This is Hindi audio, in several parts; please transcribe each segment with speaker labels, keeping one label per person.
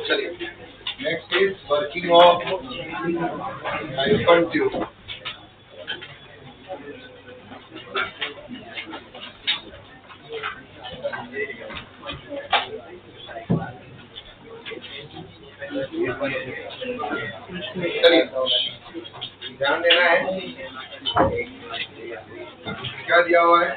Speaker 1: चलिए, next is working of hyphen tube. चलिए, ध्यान देना है, क्या दिया हुआ है?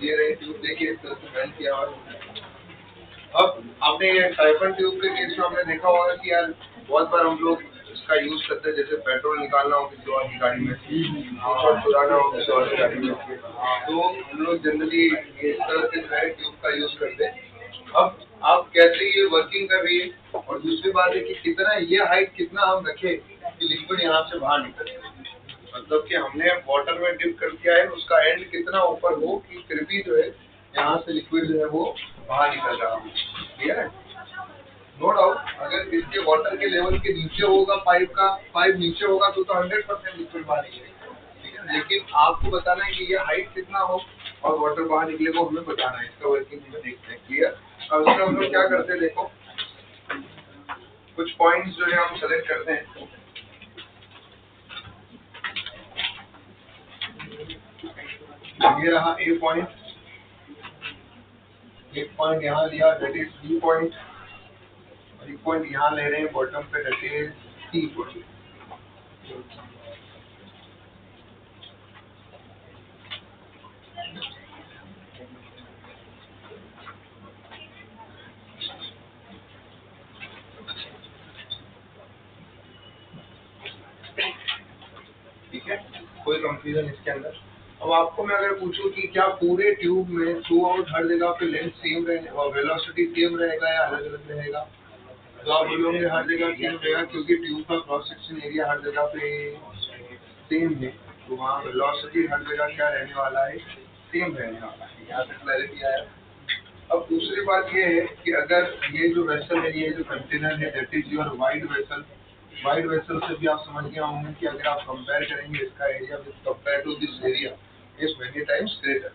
Speaker 1: ये रही ट्यूब, देखिए इस तरह से बेंड किया हुआ है। अब आपने हाइपन ट्यूब के केस में हमने देखा होगा कि यार बहुत बार हम लोग इसका यूज करते हैं, जैसे पेट्रोल निकालना हो किसी और की गाड़ी में, और चुराना हो किसी और की गाड़ी में, तो हम लोग जनरली इस तरह से जो है ट्यूब का यूज करते हैं। अब आप कैसे ये वर्किंग कर रही है, और दूसरी बात है कि कितना ये हाइट कितना हम रखें कि लिक्विड यहाँ से बाहर निकले, मतलब कि हमने वाटर में डिप कर दिया है, उसका एंड कितना ऊपर हो कि फिर भी जो है यहाँ से लिक्विड जो है वो बाहर निकल रहा हो। क्लियर है? नो डाउट, अगर इसके वाटर के लेवल के नीचे होगा, पाइप नीचे होगा तो 100% लिक्विड बाहर निकलेगा। ठीक है, लेकिन आपको बताना है कि ये हाइट कितना हो और वाटर बाहर निकले को हमें बताना है। इसका वर्किंग में देखते हैं। क्लियर? अब इसमें हम लोग क्या करते हैं, देखो कुछ पॉइंट्स जो है हम सेलेक्ट करते हैं। ये रहा ए पॉइंट, एक पॉइंट यहाँ लिया दैट इज बी पॉइंट, और एक पॉइंट यहाँ ले रहे हैं बॉटम पे दैट इज सी पॉइंट। ठीक है, कोई कंफ्यूजन इसके अंदर? अब आपको मैं अगर पूछूं कि क्या पूरे ट्यूब में थ्रू आउट हर जगह पे लेंथ सेम रहेगा और वेलोसिटी सेम रहेगा या अलग अलग रहेगा, तो आप बोलोगे हर जगह सेम रहेगा, क्योंकि ट्यूब का क्रॉस सेक्शन एरिया हर जगह पे सेम है, तो वहाँ वेलोसिटी हर जगह क्या रहने वाला है, सेम रहने वाला है। यहाँ से क्लैरिटी आया। अब दूसरी बात ये है कि अगर ये जो वेसल है, ये जो कंटेनर है that is your wide vessel, wide vessel से भी आप समझ गए होंगे कि अगर आप कंपेयर करेंगे इसका area with compare to this area is many times greater.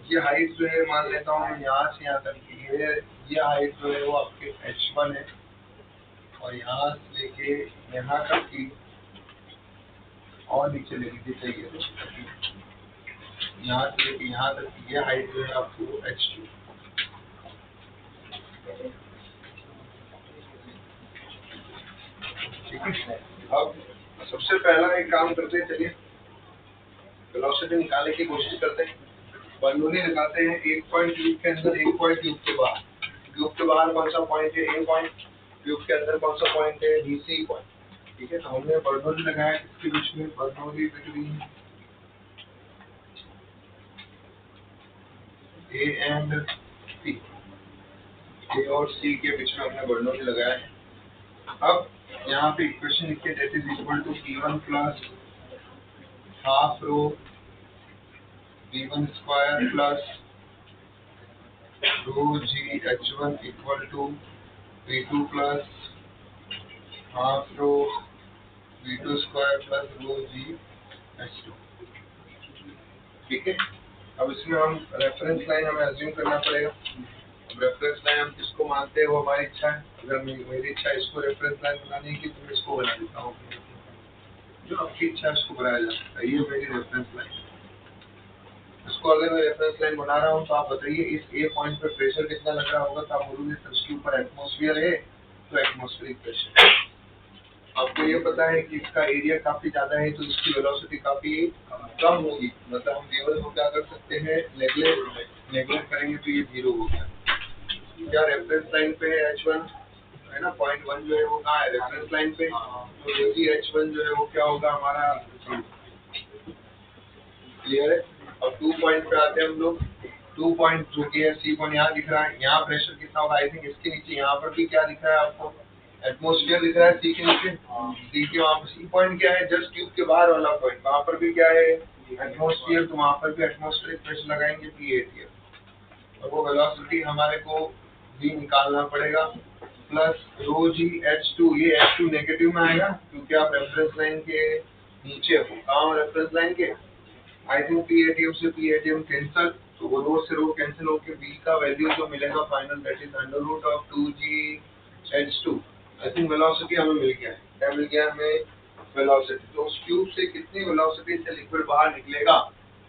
Speaker 1: ये हाइट जो है मान लेता हूँ मैं यहाँ से यहाँ तक की है, ये हाइट जो है वो आपके h1 है, और यहाँ से लेके यहाँ तक की और नीचे ले लीजिए चाहिए तो यहाँ से लेके यहाँ तक की ये हाइट जो है आपको h2। ठीक है, अब सबसे पहला एक काम करते हैं, चलिए वेलोसिटी निकालने की कोशिश करते हैं। बलूनी लगाते हैं, एक पॉइंट ट्यूब के अंदर, एक पॉइंट ट्यूब के बाहर। ट्यूब के बाहर कौन सा पॉइंट है, ए पॉइंट। ट्यूब के अंदर कौन सा पॉइंट है, बी सी पॉइंट। ठीक है, तो हमने बर्नौली लगाया इसके बीच में, बर्नौली बिटवीन ए एंड सी, ए और सी के बीच में हमने बर्नौली लगाया है। अब यहाँ पे इक्वेशन लिखिए that is equal to P1 plus half rho V1 square plus rho g H1 equal to P2 plus half rho V2 square plus rho g H2। ठीक है, अब इसमें हम रेफरेंस लाइन हमें अज्यूम करना पड़ेगा। रेफरेंस लाइन हम किसको मानते हैं वो हमारी इच्छा है। अगर मेरी इच्छा है इसको रेफरेंस लाइन बनाने की तो मैं इसको बना देता हूँ, जो आपकी इच्छा है उसको बनाया जा सकता है। ये मेरी रेफरेंस लाइन, इसको अगर मैं रेफरेंस लाइन बना रहा हूँ तो आप बताइए इस ए पॉइंट पे प्रेशर कितना लग रहा होगा। तो आप बोलोगे सर इसके ऊपर एटमॉस्फेयर है तो एटमॉस्फेरिक प्रेशर। आपको ये पता है कि इसका एरिया काफी ज्यादा है तो इसकी वेलोसिटी काफी कम होगी, मतलब हम लेवल को क्या कर सकते हैं, नेगलेक्ट करेंगे तो ये 0 हो गया। क्या रेफरेंस लाइन पे है H1 है ना, पॉइंट 1 जो है वो कहाँ है, रेफरेंस लाइन पे, तो यदि H1 जो है वो क्या होगा हमारा, क्लियर है। अब 2 पॉइंट पे आते हैं हम लोग। 2 पॉइंट जो कि है सी पॉइंट यहाँ दिख रहा है, यहाँ प्रेशर कितना होगा, आई थिंक इसके नीचे यहाँ पर भी क्या दिख रहा है आपको, एटमॉस्फेयर दिख रहा है सी के नीचे। सी के वहाँ पर सी पॉइंट क्या है, जस्ट ट्यूब के बाहर वाला पॉइंट, वहाँ पर भी क्या है एटमॉस्फेयर, तो वहाँ पर भी एटमॉस्फेरिक प्रेशर लगाएंगे P80। और वो वेलोसिटी हमारे को भी निकालना पड़ेगा, प्लस रो जी H2, ये H2 नेगेटिव में आएगा क्योंकि आप रेफरेंस लाइन के नीचे हो। कहाँ रेफरेंस लाइन के, आई थिंक P80 से P80 कैंसल, तो वो रो से रो कैंसिल होकर B का वैल्यू जो मिलेगा final, that is √2GH2। I think velocity हमें मिल गया है, क्या मिल गया हमें, वेलोसिटी। तो उस ट्यूब से कितनी वेलोसिटी से लिक्विड बाहर निकलेगा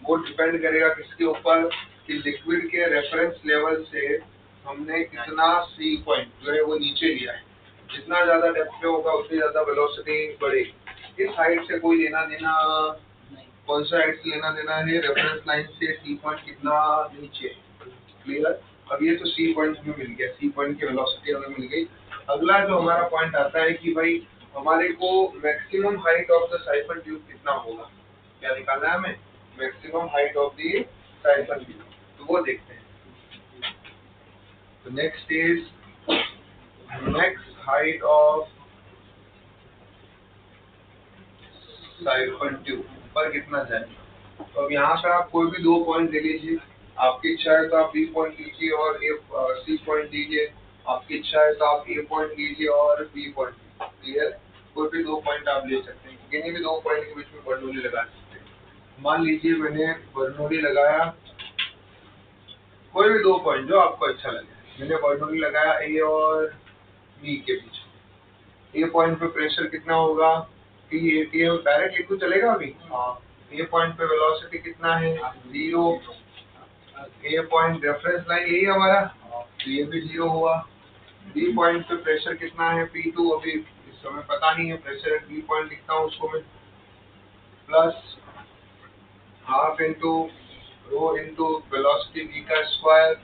Speaker 1: वो डिपेंड करेगा किसके ऊपर, कि लिक्विड के रेफरेंस लेवल से हमने कितना सी पॉइंट जो है वो नीचे लिया है। जितना ज्यादा डेप्थ पे होगा उतनी ज्यादा वेलोसिटी बढ़ेगी। इस हाइट से कोई लेना देना, कौन सा हाइट से लेना देना है, रेफरेंस लाइन से सी पॉइंट कितना नीचे, क्लियर। अब ये तो सी पॉइंट हमें मिल गया, सी पॉइंट की वेलोसिटी हमें मिल गई। अगला जो हमारा पॉइंट आता है कि भाई हमारे को maximum height of the siphon tube कितना होगा, क्या निकालना है हमें, maximum height of the siphon tube, तो वो देखते हैं। तो next is next height of siphon tube, पर कितना जाए। तो अब यहाँ पर आप कोई भी 2 पॉइंट ले लीजिए, आपकी इच्छा है तो आप B पॉइंट लीजिए और C पॉइंट लीजिए, आपकी इच्छा है तो आप A पॉइंट लीजिए और B पॉइंट, क्लियर। कोई भी 2 पॉइंट आप ले सकते हैं, किन्हीं भी 2 पॉइंट के बीच में बर्नौली लगा सकते हैं। मान लीजिए मैंने बर्नौली लगाया, कोई भी 2 पॉइंट जो आपको अच्छा लगे, मैंने बर्नौली लगाया A और B के बीच। A पॉइंट पे प्रेशर कितना होगा, P80, डायरेक्ट लिखो चलेगा अभी। A पॉइंट पे वेलोसिटी कितना है, 0। A पॉइंट रेफरेंस लाइन यही हमारा, तो ये भी 0 हुआ। B पॉइंट पे प्रेशर कितना है, P2, अभी इस समय पता नहीं है प्रेशर, B पॉइंट लिखता हूँ उसको मैं, plus half into rho into velocity V का स्क्वायर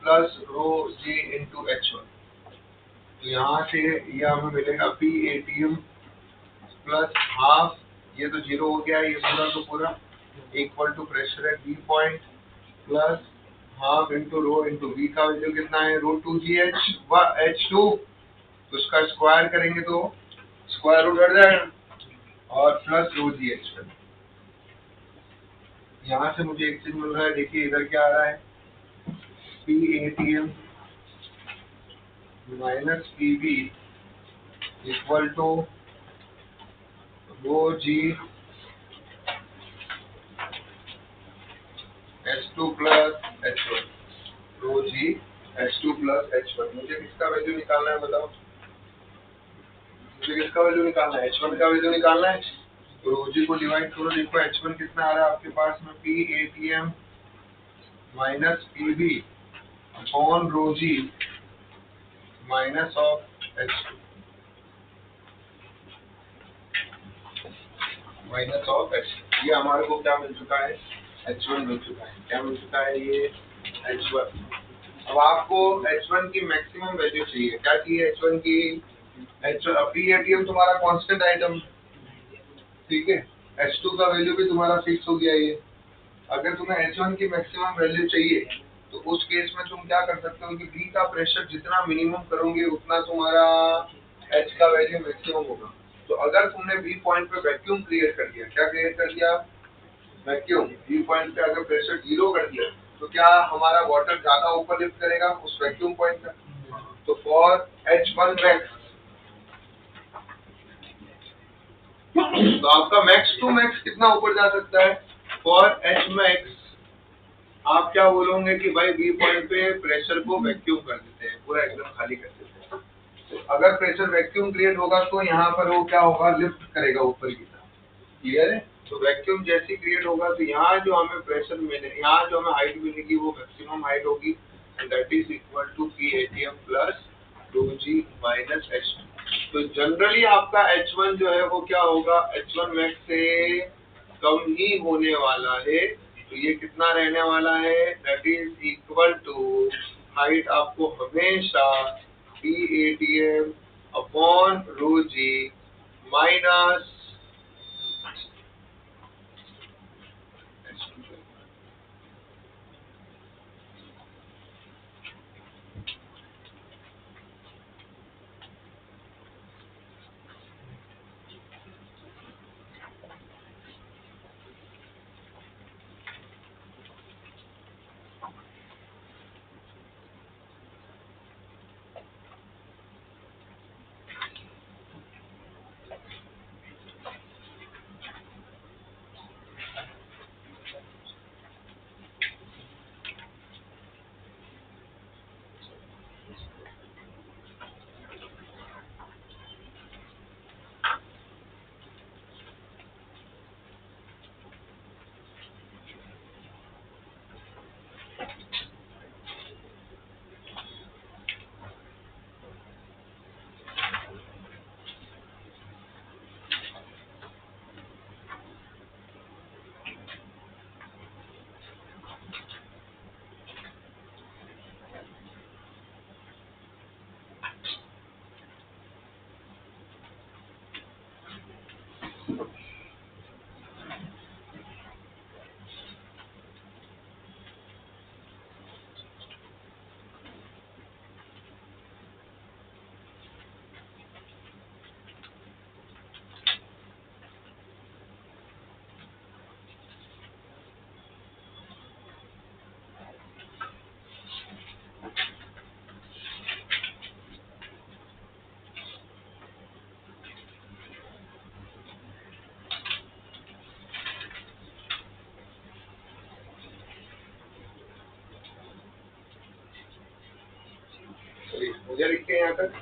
Speaker 1: प्लस रो G इंटू H1। तो यहाँ से ये हमें मिलेगा P80 प्लस हाफ, ये तो 0 हो गया, ये पूरा तो पूरा इक्वल टू प्रेशर है B point plus half into rho into V का वैल्यू कितना है, √2GH2, तो उसका स्क्वायर करेंगे तो स्क्वायर रूट हट जाएगा और प्लस √GH1। यहाँ से मुझे एक चीज मिल रहा है, देखिए इधर क्या आ रहा है, P80 minus PB equal to रो-G H2 प्लस H1, रो-G H2 प्लस H1। मुझे किसका वैल्यू निकालना है बताओ, मुझे किसका वैल्यू निकालना है, H1 का वैल्यू निकालना है। तो रो-G को डिवाइड करो, देखो H1 कितना आ रहा है आपके पास में, P80 माइनस PB अपॉन रो-G minus of H2 minus of H2। ये हमारे को क्या मिल चुका है, H1 मिल चुका है। क्या मिल चुका है, ये H1। अब आपको H1 की मैक्सिमम वैल्यू चाहिए, क्या चाहिए H1 की, H1 P80 तुम्हारा कांस्टेंट आइटम, ठीक है, H2 का वैल्यू भी तुम्हारा फिक्स हो गया। ये अगर तुम्हें H1 की मैक्सिमम वैल्यू चाहिए तो उस केस में तुम क्या कर सकते हो कि B का प्रेशर जितना मिनिमम करोगे उतना तुम्हारा H का वैल्यू मैक्सिमम होगा। तो अगर तुमने B पॉइंट पे वैक्यूम क्रिएट कर दिया, क्या क्रिएट कर दिया, वैक्यूम, B पॉइंट पे अगर प्रेशर 0 कर दिया तो क्या हमारा वाटर ज्यादा ऊपर लिफ्ट करेगा उस वैक्यूम पॉइंट का। तो फॉर H1 मैक्स, तो आपका मैक्स टू मैक्स कितना ऊपर जा सकता है, फॉर H मैक्स आप क्या बोलोगे कि भाई बी पॉइंट पे प्रेशर को वैक्यूम कर देते हैं, पूरा एकदम खाली कर देते हैं। तो अगर प्रेशर वैक्यूम क्रिएट होगा तो यहाँ पर वो क्या होगा, लिफ्ट करेगा ऊपर की तरफ। क्लियर है? तो वैक्यूम जैसी क्रिएट होगा तो यहाँ जो हमें प्रेशर मिले, यहाँ जो हमें हाइट मिलेगी वो मैक्सिमम हाइट होगी, and that is equal to P ATM plus two g minus h. तो जनरली आपका H1 जो है वो क्या होगा, H1 मैक्स से कम ही होने वाला है। तो ये कितना रहने वाला है, that is equal to height आपको हमेशा P ATM upon rho g minus. मुझे लिखते हैं यहाँ तक।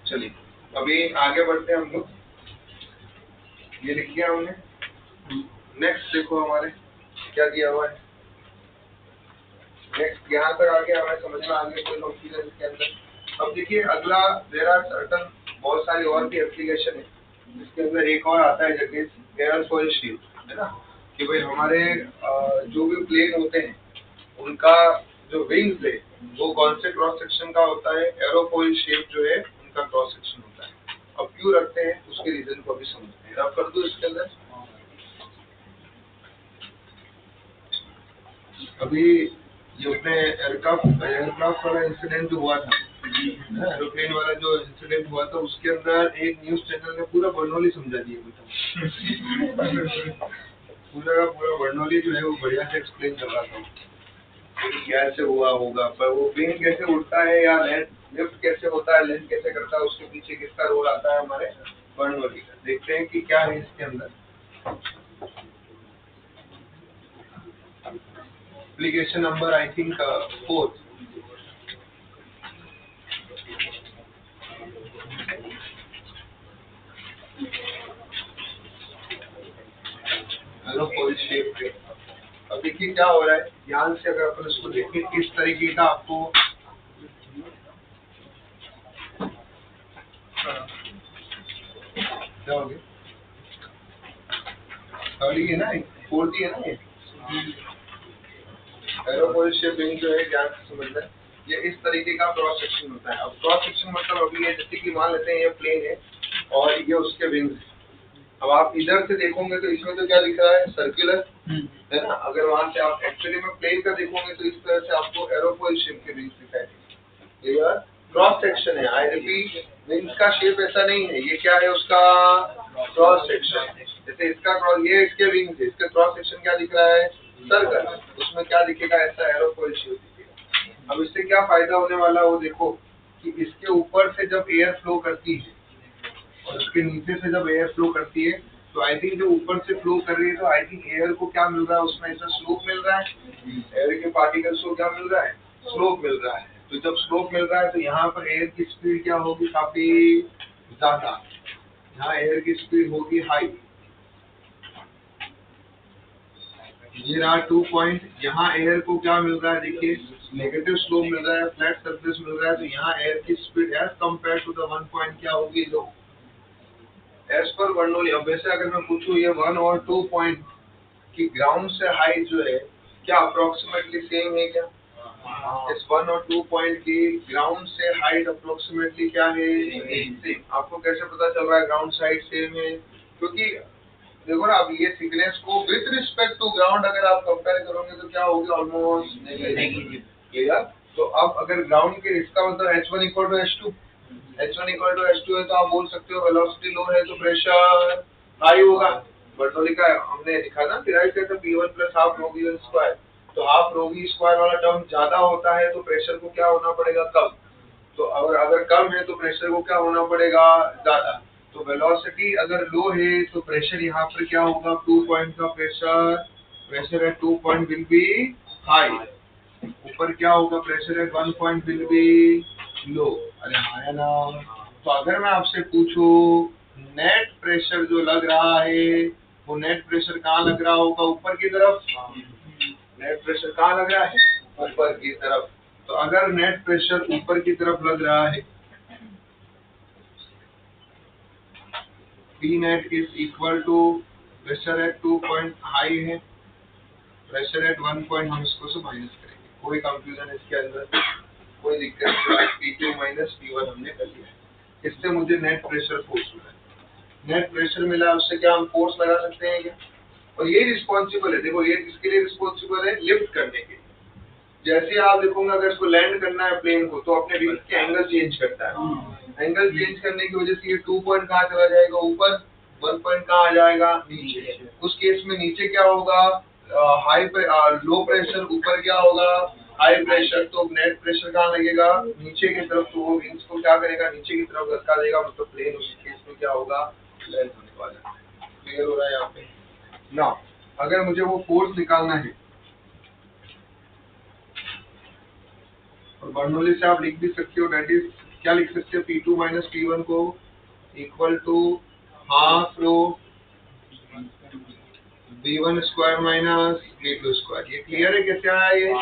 Speaker 1: चलिए अभी आगे बढ़ते हैं हम लोग। ये लिख लिया हमने। नेक्स्ट देखो हमारे क्या दिया हुआ है। नेक्स्ट यहाँ तक आगे हमें समझ में आ गया कोई कंफ्यूजन इसके अंदर। अब देखिए अगला, देयर आर सर्टन बहुत सारी और भी एप्लीकेशन है। इसके अंदर एक और आता है जगह एयरफॉइल शील्ड, है ना, कि भाई हमारे जो भी प्लेन होते हैं उनका जो विंग्स है वो कौन से क्रॉस सेक्शन का होता है, एरोफॉइल शेप जो है उनका क्रॉस सेक्शन होता है। अब क्यों रखते हैं उसके रीजन को भी समझते हैं। अब कर दो इसके अंदर। अभी ये अपने एयरक्राफ्ट वाला इंसिडेंट जो हुआ था, एरोप्लेन वाला जो इंसिडेंट हुआ था, उसके अंदर एक न्यूज चैनल ने पूरा बर्नौली समझा दिया बेटा। पूरा का पूरा बर्नौली जो है वो बढ़िया से एक्सप्लेन कर रहा था कैसे हुआ होगा, पर वो प्लेन कैसे उड़ता है या लैंड लिफ्ट कैसे होता है, लैंड कैसे करता है, उसके पीछे किसका रोल आता है हमारे बर्नौली का। देखते हैं कि क्या है इसके अंदर। Application number I think 4। Aerofoil shape पे अब देखिए क्या हो रहा है, ध्यान से अगर अपन इसको देखें, इस तरीके का आपको हाँ, क्या हो गया? थर्ड है ना, फोर्थ ही है ना ये। एरोफॉइल शेप विंग जो है, ध्यान से समझना है, ये इस तरीके का क्रॉस सेक्शन होता है। अब क्रॉस सेक्शन मतलब अभी ये जैसे कि मान लेते हैं ये प्लेन है और ये उसके विंग्स। अब आप इधर से देखोगे तो इसमें तो क्या लिख रहा है, सर्कुलर, है ना। अगर वहां से आप एक्चुअली में प्लेन का देखोगे तो इस तरह से आपको एरोफॉइल शेप के विंग्स दिखाई देंगे। ये क्रॉस सेक्शन है, आई रिपीट, विंग्स का शेप ऐसा नहीं है, ये क्या है उसका क्रॉस सेक्शन। जैसे इसका क्रॉस, ये इसके विंग्स है, इसका क्रॉस सेक्शन क्या दिख रहा है, सर्कल, उसमें क्या दिखेगा, ऐसा एरोफॉइल शेप दिखेगा। अब इससे क्या फायदा होने वाला है वो देखो, कि इसके ऊपर से जब एयर फ्लो करती है और उसके नीचे से जब एयर फ्लो करती है, तो आई थिंक जो ऊपर से फ्लो कर रही है, तो आई थिंक एयर को क्या मिल रहा है, उसमें ऐसा स्लोप मिल रहा है, एयर के पार्टिकल्स को क्या मिल रहा है, स्लोप मिल रहा है। तो जब स्लोप मिल रहा है तो यहाँ पर एयर की स्पीड क्या होगी, काफी ज्यादा, यहाँ एयर की स्पीड होगी हाई। ये रहा 2 पॉइंट, यहाँ एयर को क्या मिल रहा है, देखिए नेगेटिव स्लोप मिल रहा है, फ्लैट सरफेस मिल रहा है, तो यहाँ एयर की speed as compare to the 1 point क्या होगी, लो। एज पर बर्नौली, अब वैसे अगर मैं पूछूं ये 1 और 2 पॉइंट की ग्राउंड से हाइट जो है, क्या अप्रोक्सीमेटली सेम है क्या? इस 1 और 2 पॉइंट की ग्राउंड से हाइट अप्रोक्सीमेटली क्या है, सेम। आपको कैसे पता चल रहा है ग्राउंड से हाइट सेम है? क्योंकि देखो ना, अब ये थिकनेस को विथ रिस्पेक्ट टू ग्राउंड अगर आप कंपेयर करोगे तो क्या होगी, ऑलमोस्ट नेगेटिव। क्लियर? तो अब अगर ग्राउंड के, इसका मतलब H1 equal to H2, H1 equal to H2 है, तो आप बोल सकते हो वेलोसिटी लो है तो प्रेशर हाई होगा। बर्नौली का हमने लिखा ना, डिराइव किया था P1 plus half rho V1 square, तो हाफ रो V स्क्वायर वाला टर्म ज्यादा होता है तो प्रेशर को क्या होना पड़ेगा, कम। तो अगर कम है तो प्रेशर को क्या होना पड़ेगा, ज्यादा। तो वेलोसिटी अगर लो है तो प्रेशर यहाँ पर क्या होगा, 2 पॉइंट का pressure at 2 point will be high. ऊपर क्या होगा, pressure at 1 point will be low. अरे हाँ है ना। तो अगर मैं आपसे पूछूं नेट प्रेशर जो लग रहा है, वो नेट प्रेशर कहाँ लग रहा होगा, ऊपर की तरफ। नेट प्रेशर कहाँ लग रहा है, ऊपर की तरफ। तो अगर नेट प्रेशर ऊपर की तरफ लग रहा है, P net is equal to pressure at 2 point high है, प्रेशर एट 1 पॉइंट हम इसको से माइनस करेंगे, कोई कंफ्यूजन इसके अंदर, कोई दिक्कत नहीं। P2 माइनस P1 हमने कर लिया है। इससे मुझे नेट प्रेशर फोर्स मिला है, नेट प्रेशर मिला, उससे क्या हम फोर्स लगा सकते हैं क्या? और ये रिस्पॉन्सिबल है, देखो ये किसके लिए रिस्पॉन्सिबल है, लिफ्ट करने के लिए। जैसे आप देखोगे अगर इसको लैंड करना है प्लेन को, तो अपने विंग के एंगल चेंज करता है, एंगल चेंज करने की वजह से ये 2 पॉइंट कहाँ चला जाएगा, ऊपर, 1 पॉइंट कहाँ आ जाएगा, नीचे। उस केस में नीचे क्या होगा, हाई पे, लो प्रेशर, ऊपर क्या होगा, हाई प्रेशर। तो नेट प्रेशर कहाँ लगेगा, नीचे की तरफ, तो वो विंग्स को क्या करेगा, नीचे की तरफ धक्का देगा, मतलब प्लेन उस केस में क्या होगा, लैंड होने वाला है। क्लियर हो रहा है यहाँ पे ना? अगर मुझे वो फोर्स निकालना है, और बर्नौली से आप लिख भी सकते हो, डेट इज क्या लिख सकते हो, P2 माइनस P1 को equal to half rho V1 square minus V2 square. ये क्लियर है कैसे आया ये?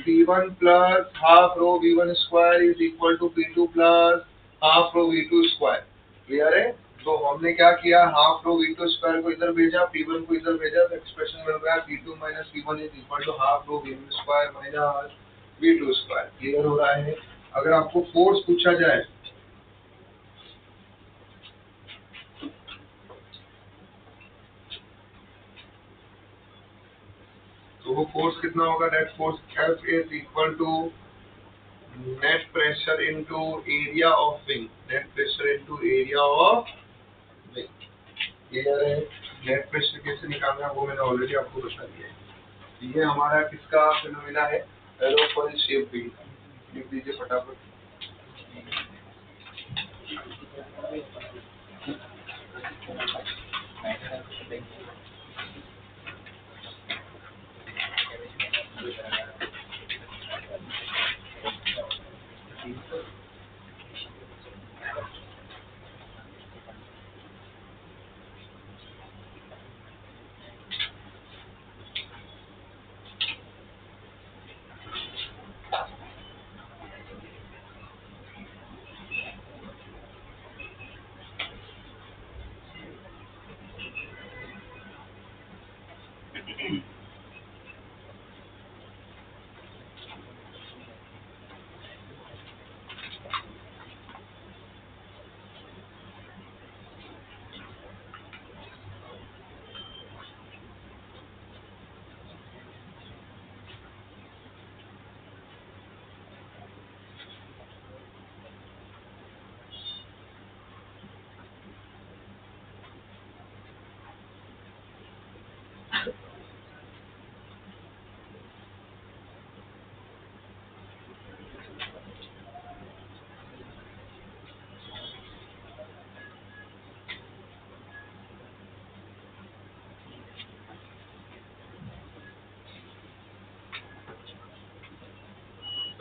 Speaker 1: P1 plus half rho V1 square is equal to P2 plus half rho V2 square. Clear है? तो हमने क्या किया, हाफ रो V2 स्क्वायर को इधर भेजा, P1 को इधर भेजा, तो एक्सप्रेशन मिल रहा है P2 minus P1 is equal to half rho V1 square minus V2 square. Clear हो रहा है? अगर आपको फोर्स पूछा जाए, तो वो फोर्स कितना होगा, net force F is equal to net pressure into area of wing, net pressure into area of wing. Clear है? नेट प्रेशर कैसे निकालना है वो मैंने ऑलरेडी आपको बता दिया है। ये हमारा किसका फिनोमिना है, एरोफॉइल शेप विंग। लिख दीजिए फटाफट।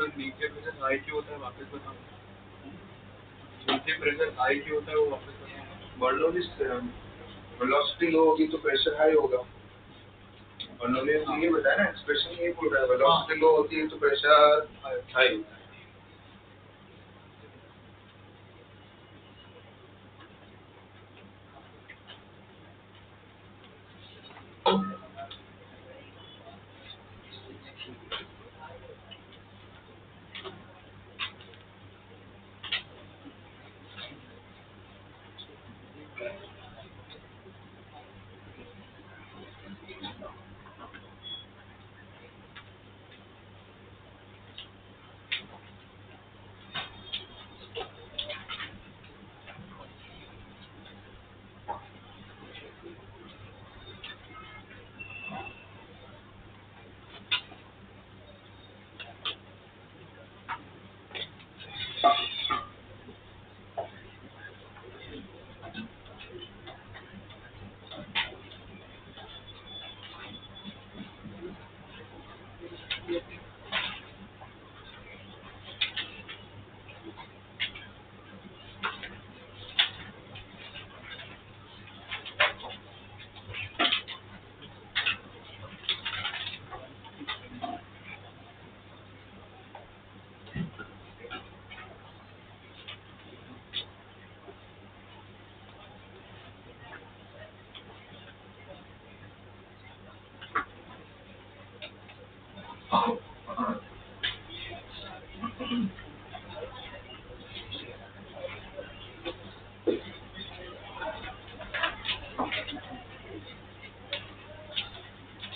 Speaker 2: पर नीचे प्रेशर हाई क्यों होता है वापस बताओ। नीचे प्रेशर हाई क्यों होता है वो वापस बताओ।
Speaker 1: वेलोसिटी लो होगी तो प्रेशर हाई होगा। बर्नौली ने ये बताया ना, एक्सप्रेशन ये बोल रहा है, वेलोसिटी लो होती है तो प्रेशर हाई होता है।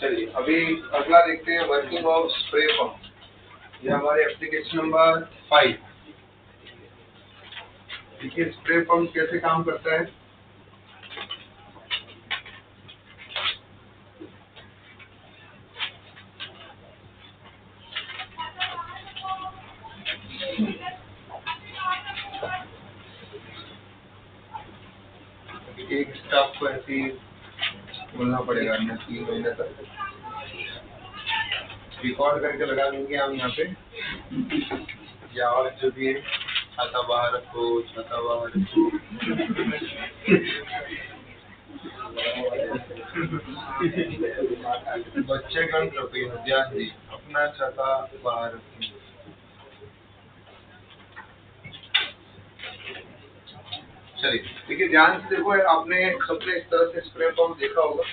Speaker 1: चलिए अभी अगला देखते हैं, वर्किंग ऑफ स्प्रे पंप। ये हमारे एप्लीकेशन नंबर 5। देखिए स्प्रे पंप कैसे काम करता है। एक स्टाफ को ऐसे ही बोलना पड़ेगा, 3 महीने तक रिकॉर्ड करके लगा देंगे हम यहाँ पे, या और जो भी है, छाता बाहर रखो, छाता बाहर रखो। बच्चे कम कृपया ध्यान दी, अपना छाता बाहर रखें। चलिए देखिए ध्यान से देखो, आपने सबने इस तरह से स्प्रे पंप देखा होगा,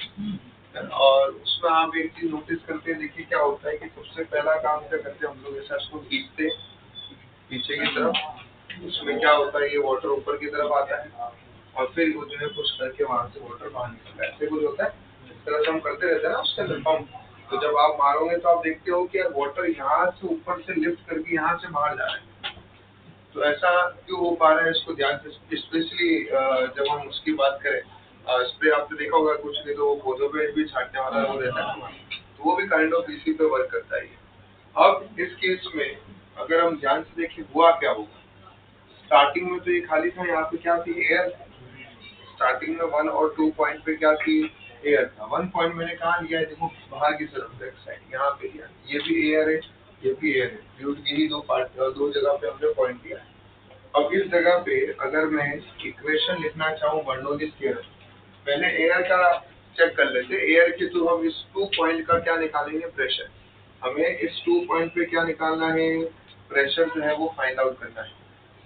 Speaker 1: और उसमें आप एक चीज नोटिस करते हैं। देखिए क्या होता है कि सबसे पहला काम क्या करते हैं हम लोग, ऐसा इसको खींचते पीछे की तरफ। उसमें क्या होता है, ये वाटर ऊपर की तरफ आता है और फिर वो जो है पुश करके वहां से वाटर बाहर निकलता है। ऐसे कुछ होता है, इस तरह से हम करते रहते हैं ना उसके अंदर पंप। तो जब आप मारोगे तो आप देखते हो कि यार वाटर यहाँ से ऊपर से लिफ्ट करके यहाँ से बाहर जा रहा है। तो ऐसा क्यों हो पा रहा है, इसको ध्यान से, स्पेशली जब हम उसकी बात करें, स्प्रे आपने देखा होगा कुछ नहीं तो पौधों पे भी छाटने वाला वो रहता है, तो वो भी काइंड ऑफ इसी पे वर्क करता है। अब इस केस में अगर हम ध्यान से देखें हुआ क्या होगा, स्टार्टिंग में तो ये खाली था, यहाँ पे क्या थी, एयर। स्टार्टिंग में 1 और 2 पॉइंट पे क्या थी, एयर था। 1 पॉइंट मैंने कहा लिया है, देखो बाहर की तरफ बैक साइड यहाँ पे लिया, ये भी एयर है, ये भी एयर है। फ्लूइड की ही दो जगह पे हमने पॉइंट लिया है। अब इस जगह पे अगर मैं इक्वेशन लिखना चाहूँ बर्नौलीज थ्योरम, पहले एयर का चेक कर लेते। एयर के थ्रू हम इस 2 पॉइंट का क्या निकालेंगे, प्रेशर। हमें इस 2 पॉइंट पे क्या निकालना है, प्रेशर जो है वो फाइंड आउट करना है।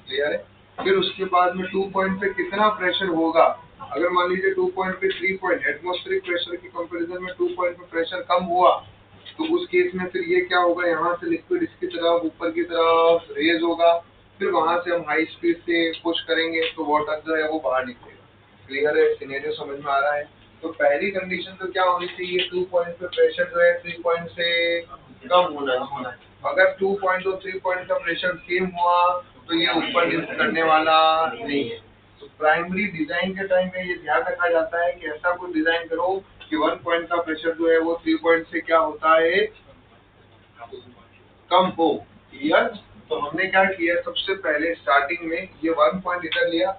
Speaker 1: क्लियर है। फिर उसके बाद में 2 पॉइंट पे कितना प्रेशर होगा। अगर मान लीजिए 2 पॉइंट पे 3 पॉइंट एटमॉस्फेरिक प्रेशर के कंपैरिजन में 2 पॉइंट पे प्रेशर कम हुआ, तो उस केस में फिर ये क्या होगा, यहाँ से लिक्विड इसकी तरफ ऊपर की तरफ रेज होगा, फिर वहां से हम हाई स्पीड से पुश करेंगे तो वाटर जो है वो बाहर निकलेगा। क्लियर है, सिनेरियो समझ में आ रहा है। तो पहली कंडीशन तो क्या होनी चाहिए, 2 पॉइंट पे प्रेशर जो है 3 पॉइंट से कम होना है। अगर 2 पॉइंट और 3 पॉइंट का प्रेशर सेम हुआ तो ये ऊपर लिफ्ट करने वाला नहीं है। तो प्राइमरी डिजाइन के टाइम में ये ध्यान रखा जाता है कि ऐसा कुछ डिजाइन करो कि 1 पॉइंट का प्रेशर जो है वो 3 पॉइंट से क्या होता है, कम हो। क्लियर। तो हमने क्या किया, सबसे पहले स्टार्टिंग में ये 1 पॉइंट इधर लिया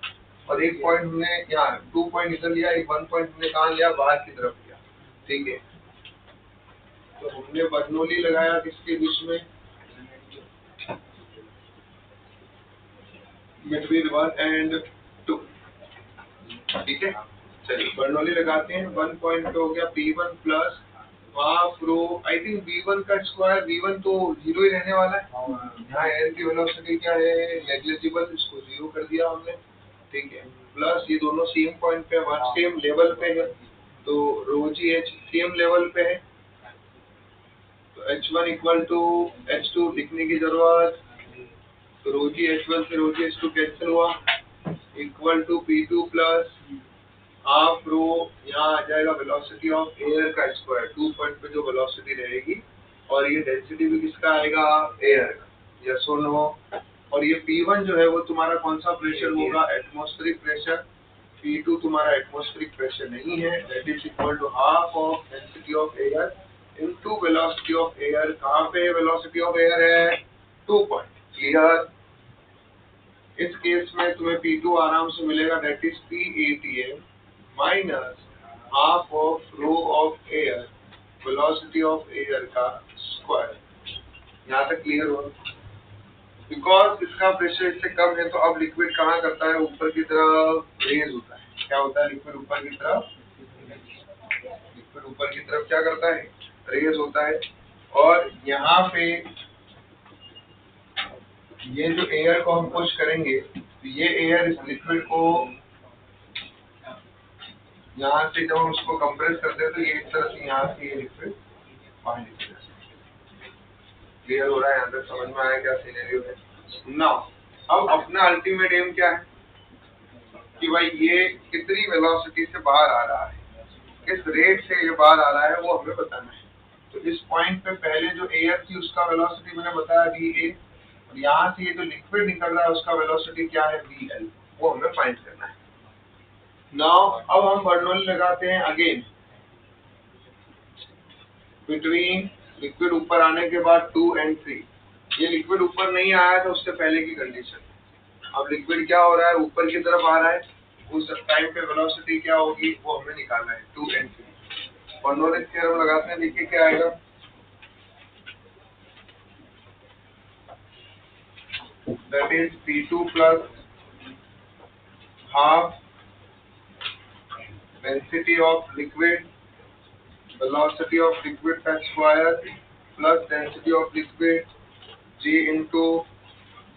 Speaker 1: और 1 पॉइंट हमने यहाँ 2 पॉइंट इधर लिया, 1 पॉइंट हमने कहाँ लिया, बाहर की तरफ लिया। ठीक है। तो हमने बर्नौली लगाया किसके बीच में, बिटवीन 1 and 2। ठीक है, चलिए बर्नौली लगाते हैं। 1 पॉइंट पे हो गया P1 plus half row, I think V1 का स्क्वायर, V1 तो 0 ही रहने वाला है। यहाँ एयर की वेलोसिटी क्या है, नेग्लिजिबल, इसको 0 कर दिया हमने। ठीक है, प्लस ये दोनों सेम पॉइंट पे, सेम लेवल पे है, तो रो जी एच सेम लेवल पे है, तो H1 इक्वल टू H2 लिखने की जरूरत, तो रो जी H1 से रो जी H2 कैंसिल हुआ, equal to P2 plus half rho, यहाँ आ जाएगा वेलोसिटी ऑफ एयर का स्क्वायर, 2 पॉइंट पे जो वेलोसिटी रहेगी, और ये डेंसिटी भी किसका आएगा, एयर का, यस और नो। और ये P1 जो है वो तुम्हारा कौन सा प्रेशर होगा, एटमॉस्फेरिक प्रेशर। P2 तुम्हारा एटमॉस्फेरिक प्रेशर नहीं है, that is equal to half of density of air into velocity of air. कहाँ पे वेलोसिटी ऑफ एयर है, 2 पॉइंट, क्लियर। इस केस में तुम्हें P2 आराम से मिलेगा, that is PATM minus half of rho of air, velocity of air का स्क्वायर। यहाँ तक क्लियर हो, बिकॉज इसका प्रेशर इससे कम है, तो अब लिक्विड कहाँ करता है, ऊपर की तरफ रेज होता है। क्या होता है, लिक्विड ऊपर की तरफ, लिक्विड ऊपर की तरफ क्या करता है, रेज होता है। और यहाँ पे ये जो एयर को हम पुश करेंगे, तो ये एयर इस लिक्विड को यहाँ से जब हम उसको कंप्रेस करते हैं, तो ये इस तरह से यहाँ से ये लिक्विड बाहर निकलेगा। क्लियर हो रहा है, यहाँ तक समझ में आया क्या सिनेरियो है। नाउ अब अपना अल्टीमेट एम क्या है कि भाई ये कितनी वेलोसिटी से बाहर आ रहा है, किस रेट से ये बाहर आ रहा है, वो हमें बताना है। तो इस पॉइंट पे पहले जो एयर थी उसका वेलोसिटी मैंने बताया VA, और यहाँ से ये जो लिक्विड निकल रहा है उसका वेलोसिटी क्या है, VL, वो हमें फाइंड करना है। नाउ अब हम बर्नौली लगाते हैं अगेन, बिटवीन लिक्विड ऊपर आने के बाद 2 and 3। ये लिक्विड ऊपर नहीं आया था उससे पहले की कंडीशन, अब लिक्विड क्या हो रहा है, ऊपर की तरफ आ रहा है, उस टाइम पे वेलोसिटी क्या होगी वो हमें निकालना है, 2 and 3। बर्नौली थ्योरम लगाते हैं, देखिए क्या आएगा, that is P2 plus half density of liquid, velocity of liquid का square plus density of liquid G into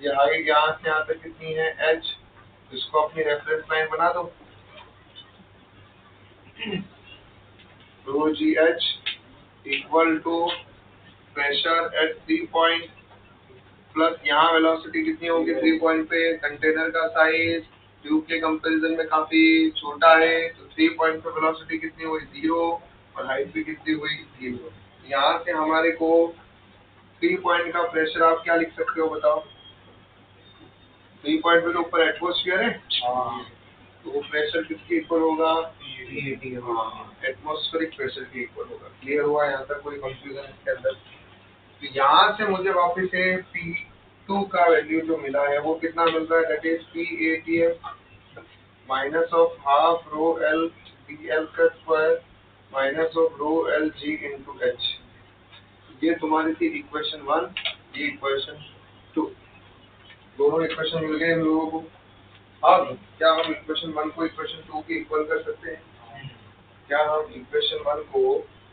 Speaker 1: ये हाइट यहाँ से यहाँ तक कितनी है, H, इसको अपनी रेफरेंस लाइन बना दो, rho ji H equal to pressure at 3 point plus यहाँ वेलोसिटी कितनी होगी 3 पॉइंट पे, कंटेनर का साइज ट्यूब के कंपैरिजन में काफी छोटा है, तो 3 पॉइंट पे वेलोसिटी कितनी हुई 0, और हाइट भी कितनी हुई 0। यहाँ से हमारे को 3 पॉइंट का प्रेशर आप क्या लिख सकते हो बताओ, 3 पॉइंट पे तो ऊपर एटमोस्फियर है, तो वो प्रेशर किसके इक्वल होगा, एटमॉस्फेरिक प्रेशर के इक्वल होगा। क्लियर हुआ, यहाँ तक कोई कंफ्यूजन इसके अंदर। तो यहाँ से मुझे वापस से P2 का वैल्यू जो मिला है वो कितना मिल रहा है, that is PATM minus of half rho L BL का square minus of rho L G into H। ये तुम्हारी थी इक्वेशन 1, ये इक्वेशन 2, दोनों इक्वेशन मिल गए हम लोगों को। अब क्या हम इक्वेशन 1 को इक्वेशन 2 के इक्वल कर सकते हैं, क्या हम इक्वेशन 1 को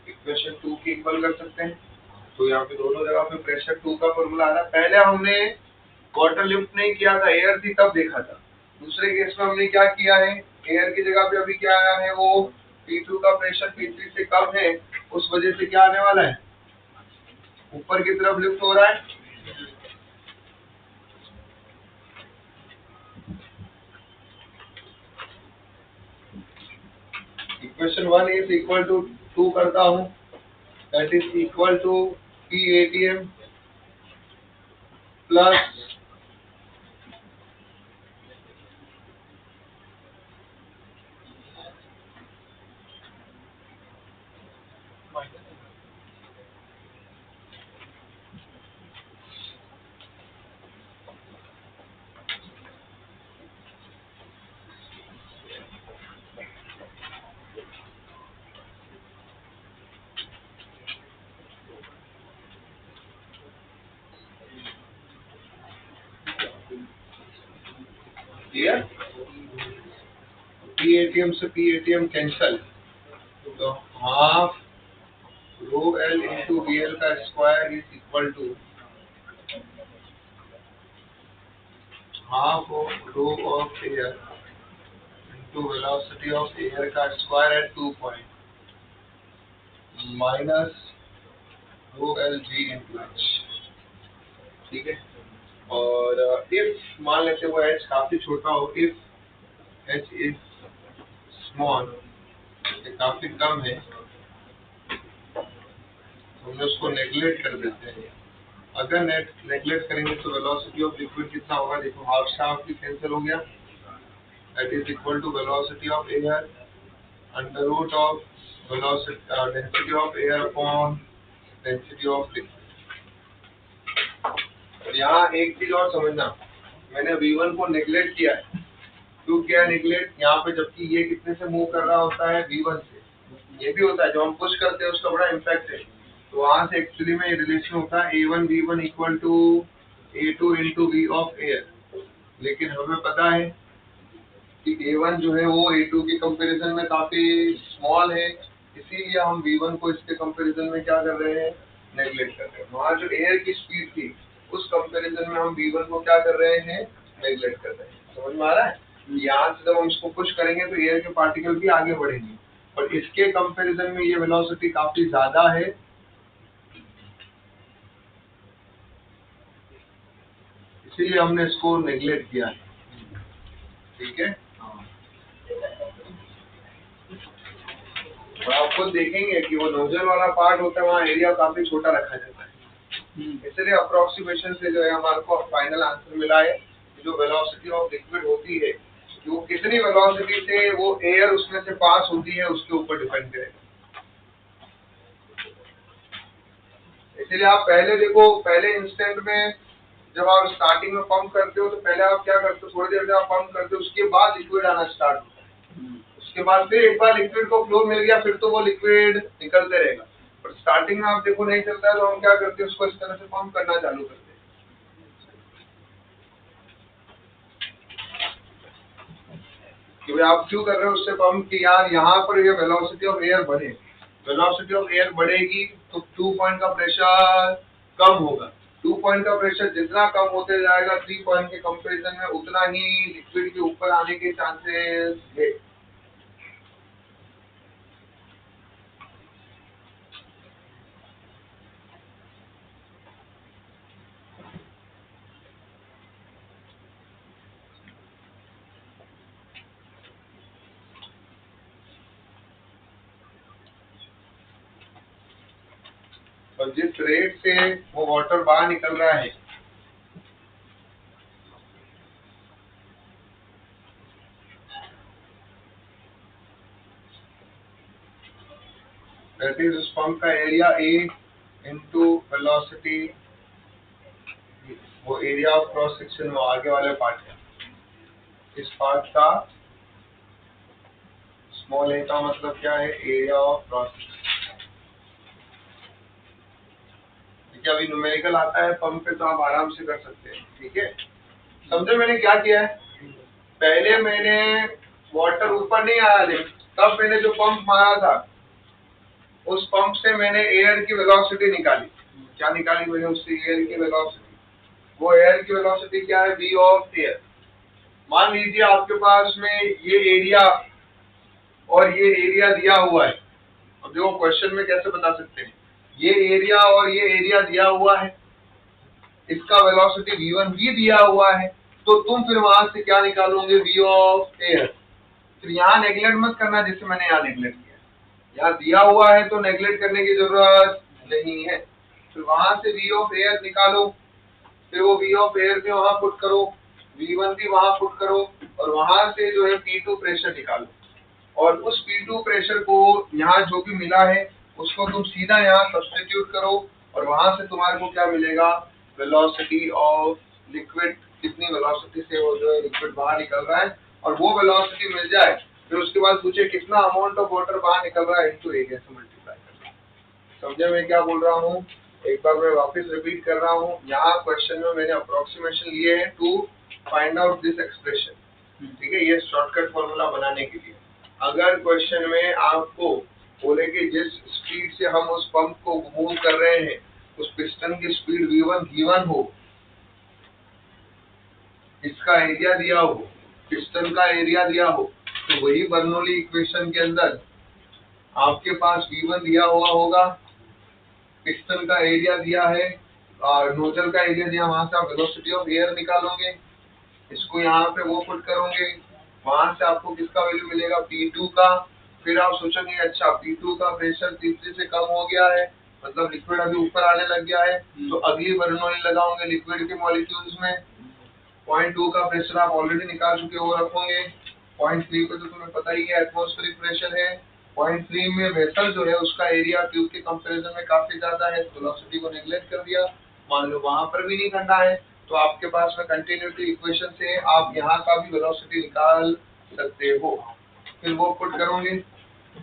Speaker 1: इक्वेशन 2 के इक्वल कर सकते हैं, तो यहाँ पे दोनों जगह पे प्रेशर 2 का फॉर्मूला आ रहा है। पहले हमने वाटर लिफ्ट नहीं किया था, एयर थी तब देखा था। दूसरे केस में हमने क्या किया है, एयर की जगह पे अभी क्या आया है, वो P2 का प्रेशर P3 से कम है, उस वजह से क्या आने वाला है, ऊपर की तरफ लिफ्ट हो रहा है। इक्वेशन 1 इज इक्वल टू 2 करता हूँ, that is equal to PATM plus clear? PATM से PATM कैंसल, तो half rho L into V L का square is equal to half of rho of air into velocity of air का square at 2 point minus rho L G into H. ठीक है, और इफ मान लेते वो एच काफी छोटा हो, इफ एच इज स्मॉल, काफी कम है, हम उसको नेगलेक्ट कर देते हैं। अगर नेगलेक्ट करेंगे तो वेलोसिटी ऑफ लिक्विड कितना होगा, देखो हाफ से हाफ भी कैंसिल हो गया, that is equal to velocity of air under root of velocity density of air upon density of liquid. यहाँ एक चीज और समझना, मैंने V1 को नेगलेक्ट किया है, क्यों किया नेगलेक्ट यहाँ पे, जबकि ये कितने से मूव कर रहा होता है, V1 से। ये भी होता है, जो हम पुश करते हैं उसका बड़ा इम्पैक्ट है, तो वहां से एक्चुअली में रिलेशन होता है A1 V1 equal to A2 into V of air. लेकिन हमें पता है कि A1 जो है वो A2 के कंपैरिजन में काफी स्मॉल है, इसीलिए हम V1 को इसके कंपैरिजन में क्या कर रहे हैं, नेगलेक्ट कर रहे हैं। वहाँ जो एयर की स्पीड थी उस कंपैरिजन में हम V1 को क्या कर रहे हैं, नेगलेक्ट कर रहे हैं। समझ में आ रहा है? यहाँ से जब हम इसको पुश करेंगे तो एयर के पार्टिकल भी आगे बढ़ेंगे, और इसके कंपैरिजन में ये वेलोसिटी काफी ज्यादा है, इसीलिए हमने इसको नेगलेक्ट किया है। ठीक है, और आप खुद देखेंगे कि वो नोजल वाला पार्ट होता है, वहाँ एरिया काफी छोटा रखा जाता है, इसलिए अप्रोक्सीमेशन से जो है हमारे को फाइनल आंसर मिला है कि जो वेलोसिटी ऑफ लिक्विड होती है, कि वो कितनी वेलोसिटी से वो एयर उसमें से पास होती है उसके ऊपर डिपेंड करेगा। इसलिए आप पहले देखो, पहले इंस्टेंट में जब आप स्टार्टिंग में पंप करते हो तो पहले आप क्या करते हो, थोड़ी देर जब आप पंप करते हो उसके बाद लिक्विड आना स्टार्ट होता है, उसके बाद फिर एक बार लिक्विड को फ्लो मिल गया फिर तो वो लिक्विड निकलते रहेगा। पर स्टार्टिंग में आप देखो नहीं चलता है तो हम क्या करते हैं, उसको इस तरह से पंप करना चालू करते हैं। कि भाई आप क्यों कर रहे हो उससे पंप, कि यार यहाँ पर ये वेलोसिटी ऑफ एयर बढ़े, वेलोसिटी ऑफ एयर बढ़ेगी तो 2 पॉइंट का प्रेशर कम होगा, 2 पॉइंट का प्रेशर जितना कम होते जाएगा 3 पॉइंट के कंपैरिजन में उतना ही लिक्विड के ऊपर आने के चांसेस है। और जिस रेट से वो वाटर बाहर निकल रहा है, दैट इज उस पंप का एरिया A इंटू वेलोसिटी, वो एरिया ऑफ क्रॉस सेक्शन वो आगे वाले पार्ट का, इस पार्ट का स्मॉल a का मतलब क्या है, एरिया ऑफ क्रॉस सेक्शन। ठीक है, अभी न्यूमेरिकल आता है पंप पे तो आप आराम से कर सकते हैं। ठीक है, समझे मैंने क्या किया है, पहले मैंने वाटर ऊपर नहीं आया थे, तब मैंने जो पंप मारा था उस पंप से मैंने एयर की वेलोसिटी निकाली। क्या निकाली मैंने उससे, एयर की वेलोसिटी। वो एयर की वेलोसिटी क्या है, v ऑफ एयर। मान लीजिए आपके पास में ये एरिया और ये एरिया दिया हुआ है, अब देखो क्वेश्चन में कैसे बता सकते हैं, ये एरिया और ये एरिया दिया हुआ है, इसका वेलोसिटी v1 भी दिया हुआ है, तो तुम फिर वहां से क्या निकालोगे, v ऑफ एयर। फिर यहाँ नेगलेक्ट मत करना जैसे मैंने यहाँ नेगलेक्ट किया, यहाँ दिया हुआ है तो नेगलेक्ट करने की जरूरत नहीं है। फिर वहां से v ऑफ एयर निकालो, फिर वो v ऑफ एयर भी वहां पुट करो, v1 भी वहां पुट करो, और वहां से जो है P2 प्रेशर निकालो, और उस P2 प्रेशर को यहाँ जो भी मिला है उसको तुम सीधा यहाँ सब्स्टिट्यूट करो, और वहां से तुम्हारे को क्या मिलेगा, वेलोसिटी ऑफ लिक्विड, कितनी वेलोसिटी से वो जो है लिक्विड बाहर निकल रहा है, और वो वेलोसिटी मिल जाए फिर उसके बाद पूछे कितना अमाउंट ऑफ वाटर बाहर निकल रहा है इनटू एरिया से मल्टीप्लाई करना। समझे मैं क्या बोल रहा हूँ, एक बार मैं वापस रिपीट कर रहा हूँ। यहाँ क्वेश्चन में मैंने अप्रोक्सीमेशन लिए हैं to find out this expression, ठीक है, ये शॉर्टकट फॉर्मूला बनाने के लिए। अगर क्वेश्चन में आपको बोले कि जिस स्पीड से हम उस पंप को मूव कर रहे हैं उस पिस्टन की स्पीड V1 गिवन हो, इसका एरिया दिया हो, पिस्टन का एरिया दिया हो, तो वही बर्नौली इक्वेशन के अंदर आपके पास V1 दिया हुआ होगा, पिस्टन का एरिया दिया है और नोजल का एरिया दिया, वहां से आप वेलोसिटी ऑफ एयर निकालोगे, इसको यहाँ पे वो पुट करोगे, वहां से आपको किसका वैल्यू मिलेगा P2 का। फिर आप सोचोगे अच्छा P2 का प्रेशर तीसरे से कम हो गया है, मतलब लिक्विड अभी ऊपर आने लग गया है, तो अगली बर्नौली लगाओगे लिक्विड के मॉलिक्यूल्स में। 0.2 का प्रेशर आप ऑलरेडी निकाल चुके हो, रखोगे। 0.3 पे तो तुम्हें पता ही है एटमॉस्फेरिक प्रेशर है। 0.3 में वेसल जो है उसका एरिया ट्यूब के कंपैरिजन में काफी ज्यादा है, वेलोसिटी को नेग्लेक्ट कर दिया, मान लो वहां पर भी नहीं करना है, तो आपके पास में कंटिन्यूटी इक्वेशन से आप यहाँ का भी वेलोसिटी निकाल सकते हो। फिर वो पुट करोगे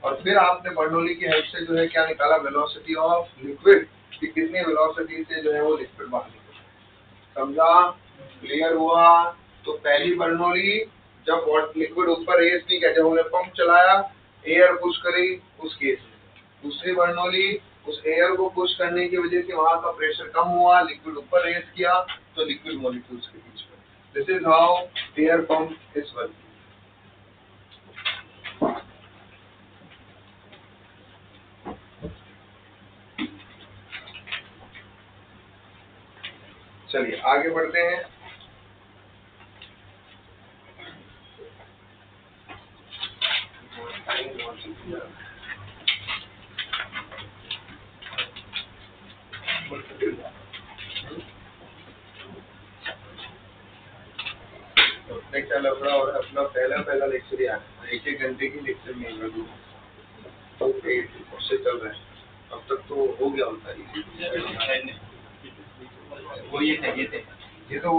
Speaker 1: और फिर आपने बर्नौली की हेल्प से जो है क्या निकाला, वेलोसिटी ऑफ लिक्विड, कि कितनी वेलोसिटी से जो है वो लिक्विड बाहर निकले। समझा? क्लियर हुआ? तो पहली बर्नौली जब लिक्विड ऊपर रेस नहीं किया, जब हमने पंप चलाया एयर पुश करी उस केस में। दूसरी बर्नौली उस एयर को पुश करने की वजह से वहां का प्रेशर कम हुआ, लिक्विड ऊपर रेस किया, तो लिक्विड मॉलिक्यूल्स के बीच में। This is how air pump is working. चलिए आगे बढ़ते हैं। लेक्चर लग रहा और अपना पहला लेक्चर ही आना, एक घंटे की लेक्चर नहीं लगी तो उससे चल रहा है, अब तक तो हो गया होता है। वो ये तो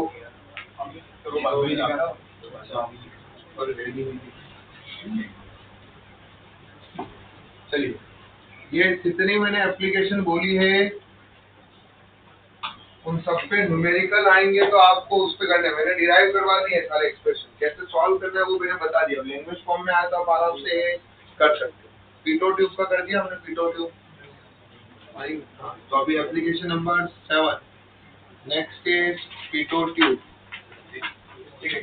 Speaker 1: और रेडी हुई थी। चलिए ये जितनी मैंने एप्लीकेशन बोली है उन सब पे न्यूमेरिकल आएंगे तो आपको उस पे करना है। मैंने डिराइव करवा दिए सारे एक्सप्रेशन, कैसे सॉल्व करना है वो मैंने बता दिया। लैंग्वेज फॉर्म में आया तो आप आराम से कर सकते हो। पीटो ट्यूब का कर दिया हमने, पीटो ट्यूब। तो अभी application number 7 next is pitot tube. ठीक है,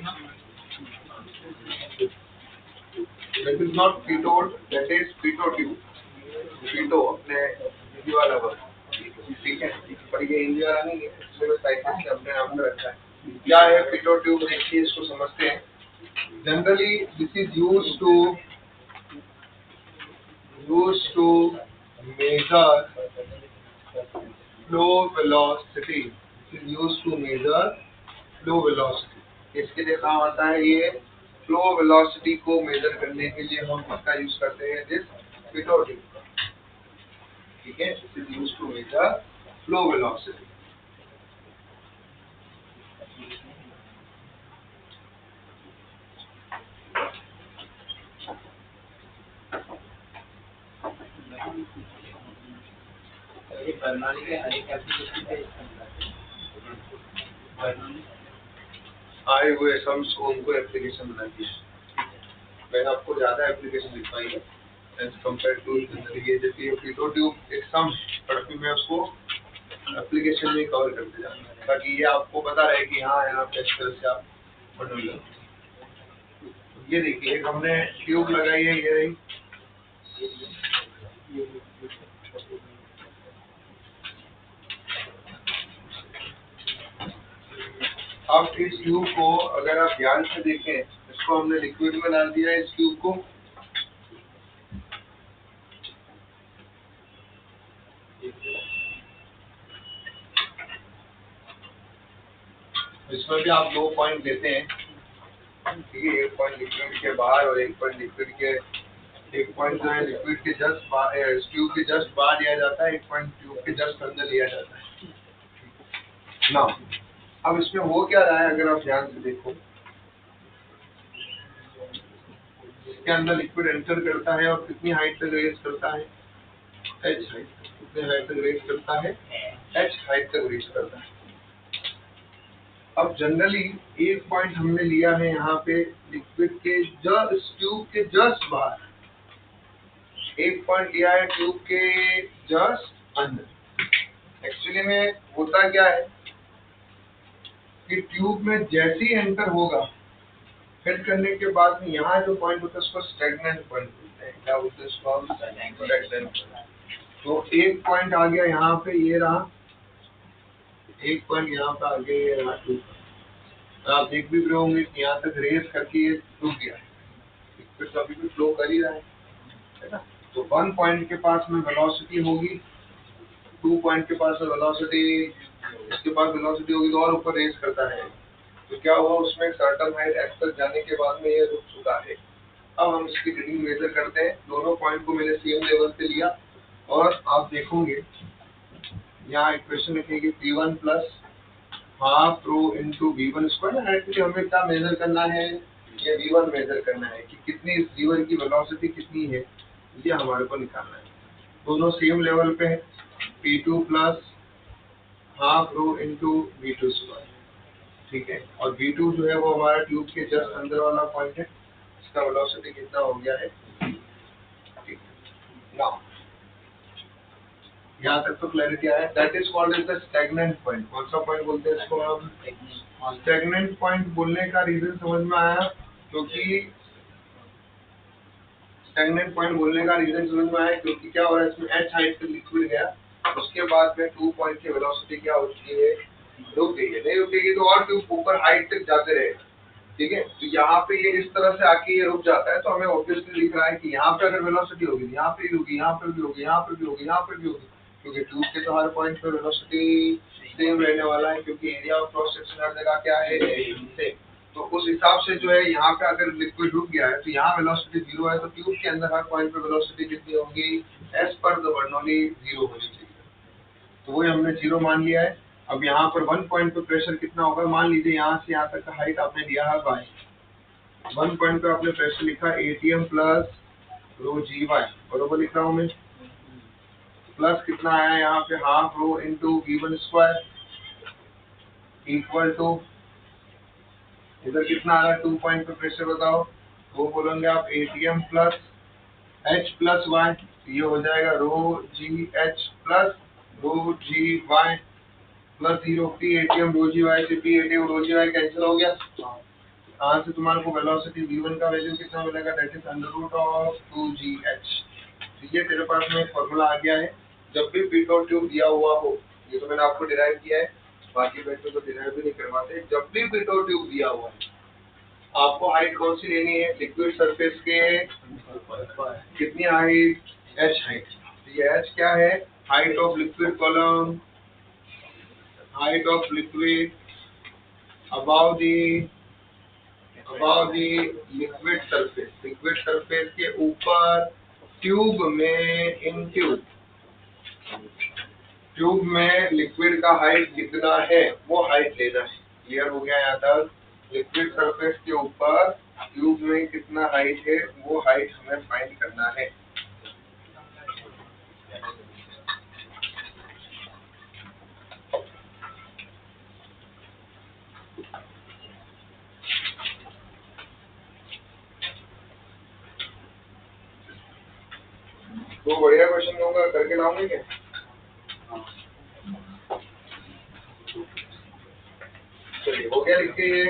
Speaker 1: that is not pitod, that is pitot tube. Pitot अपने हिंदी वाला वर्ड, ठीक है, पर ये हिंदी वाला नहीं है, इसमें साइंटिस्ट ने अपने नाम से रखा है। क्या है पीटो ट्यूब, देखिए इसको समझते हैं। Generally this is used to measure flow velocity. This is used to measure flow velocity. इसके लिए काम आता है ये, फ्लो वेलोसिटी को मेजर करने के लिए हम इसका यूज करते हैं, दिस पीटो ट्यूब। ठीक है, this is used to measure flow velocity.
Speaker 3: Bernoulli के हर एक एप्लीकेशन पे
Speaker 1: आए हुए सम्स को उनको एप्लीकेशन बना दी है। मैंने आपको ज्यादा एप्लीकेशन दिखाई है एज कम्पेयर टू ये, जैसे ये पीटो ट्यूब एक सम पर अभी मैं उसको एप्लीकेशन में कवर करते जाऊंगा ताकि ये आपको पता रहे कि हाँ यहाँ पे इस तरह से आप बदल लो। ये देखिए हमने ट्यूब लगाई है, ये रही। अब इस ट्यूब को अगर आप ध्यान से देखें, इसको हमने लिक्विड में डाल दिया है इस ट्यूब को। इसमें भी आप 2 पॉइंट देते हैं, ठीक है, एक पॉइंट लिक्विड के बाहर और एक पॉइंट लिक्विड के, एक पॉइंट जो है लिक्विड के जस्ट बाहर, ट्यूब के जस्ट बाहर लिया जाता है, एक पॉइंट ट्यूब के जस्ट अंदर लिया जाता है ना। अब इसमें हो क्या रहा है अगर आप ध्यान से देखो, इसके अंदर लिक्विड एंटर करता है और कितनी हाइट तक रेज करता है, h हाइट। कितने हाइट तक रेज करता है, h हाइट तक रेज करता है। अब जनरली एक पॉइंट हमने लिया है यहाँ पे लिक्विड के जस्ट ट्यूब के जस्ट बाहर, एक पॉइंट लिया है ट्यूब के जस्ट अंदर। एक्चुअली में होता क्या है कि ट्यूब में जैसे ही एंटर होगा, फिल करने के बाद में यहाँ जो पॉइंट होता है उसको स्टैग्नेंट पॉइंट बोलते हैं। क्या बोलते हैं उसको? स्टैग्नेंट। तो एक पॉइंट आ गया यहाँ पे, ये रहा एक पॉइंट, यहाँ पे आ गया ये रहा ट्यूब। आप देख भी रहे होंगे कि यहाँ तक रेस करके ये रुक गया है, फिर कभी भी फ्लो कर ही रहा है ना। तो 1 पॉइंट के पास में वेलोसिटी होगी, 2 पॉइंट के पास में वेलोसिटी, इसके पास वेलोसिटी होगी तो और ऊपर रेस करता है। तो क्या हुआ, उसमें सर्टन हाइट एक्स तक जाने के बाद में ये रुक चुका है। अब हम इसकी रीडिंग मेजर करते हैं। दोनों पॉइंट को मैंने सेम लेवल पे लिया और आप देखोगे यहाँ इक्वेशन लिखेंगे P1 plus half rho into V1 square. Actually हमें क्या मेजर करना है, ये V1 मेजर करना है कि कितनी इस रिवर की वेलोसिटी कितनी है, ये हमारे को निकालना है। दोनों सेम लेवल पे है, P2 plus half rho into V2 square, ठीक है। और V2 जो है वो हमारा ट्यूब के जस्ट अंदर वाला पॉइंट है, इसका वेलोसिटी कितना हो गया है, ठीक है। नाउ यहाँ तक तो क्लैरिटी आया। That is called as the stagnant point. कौन सा पॉइंट बोलते हैं इसको हम? स्टैग्नेंट पॉइंट बोलने का रीजन समझ में आया, क्योंकि स्टैग्नेंट पॉइंट बोलने का रीजन समझ में आया क्योंकि क्या हो रहा है, इसमें h हाइट से लिक्विड गया, उसके बाद में 2 पॉइंट की वेलोसिटी क्या हो चुकी है, रुक गई है। नहीं रुकेगी तो और ट्यूब ऊपर हाइट तक जाते रहेगा, ठीक है। तो यहाँ पे ये इस तरह से आके ये रुक जाता है, तो हमें ऑब्वियसली दिख रहा है कि यहाँ पे अगर वेलोसिटी होगी, यहाँ पे भी होगी, यहाँ पे भी होगी, यहाँ पे भी होगी, यहाँ पे भी होगी, क्योंकि ट्यूब के तो हर पॉइंट पे वेलोसिटी सेम रहने वाला है, क्योंकि एरिया ऑफ क्रॉस सेक्शन हर जगह क्या है, सेम। तो उस हिसाब से जो है यहाँ पे अगर लिक्विड रुक गया है तो यहाँ वेलोसिटी 0 है, तो ट्यूब के अंदर हर पॉइंट पे वेलोसिटी कितनी होगी, एज पर द बर्नौली 0 होनी चाहिए। तो वही हमने 0 मान लिया है। अब यहाँ पर 1 पॉइंट पे प्रेशर कितना होगा, मान लीजिए यहाँ से यहाँ तक का हाइट आपने दिया है y, 1 पॉइंट पे आपने प्रेशर लिखा ATM plus rho g Y, बरोबर लिख रहा हूँ मैं। प्लस कितना आया यहाँ पे, half rho into V1 square equal to, इधर कितना आ रहा है 2 पॉइंट पे प्रेशर बताओ, वो बोलेंगे आप ATM plus H plus y, ये हो जाएगा रो जी h plus rho g y plus 0। P ATM rho g y से P ATM rho g y cancel हो गया। यहाँ से तुम्हारे को वेलोसिटी V1 का वैल्यू कितना मिलेगा, that is under root of 2GH। ठीक है, तेरे पास में एक फॉर्मूला आ गया है। जब भी पिटो ट्यूब दिया हुआ हो, ये तो मैंने आपको डिराइव किया है, बाकी बच्चों को डिराइव भी नहीं करवाते। जब भी पिटो ट्यूब दिया हुआ है, आपको हाइट कौन सी लेनी है, लिक्विड सरफेस के कितनी हाइट, H हाइट। ये H क्या है, height of liquid column, height of liquid above the liquid surface. Liquid surface के ऊपर ट्यूब में, इन ट्यूब में लिक्विड का हाइट कितना है, वो हाइट लेना है। क्लियर हो गया यहाँ तक? लिक्विड सरफेस के ऊपर ट्यूब में कितना हाइट है, वो हाइट हमें फाइंड करना है। तो बढ़िया क्वेश्चन दूंगा, करके लाऊंगे क्या? चलिए, हो गया लिख के ये।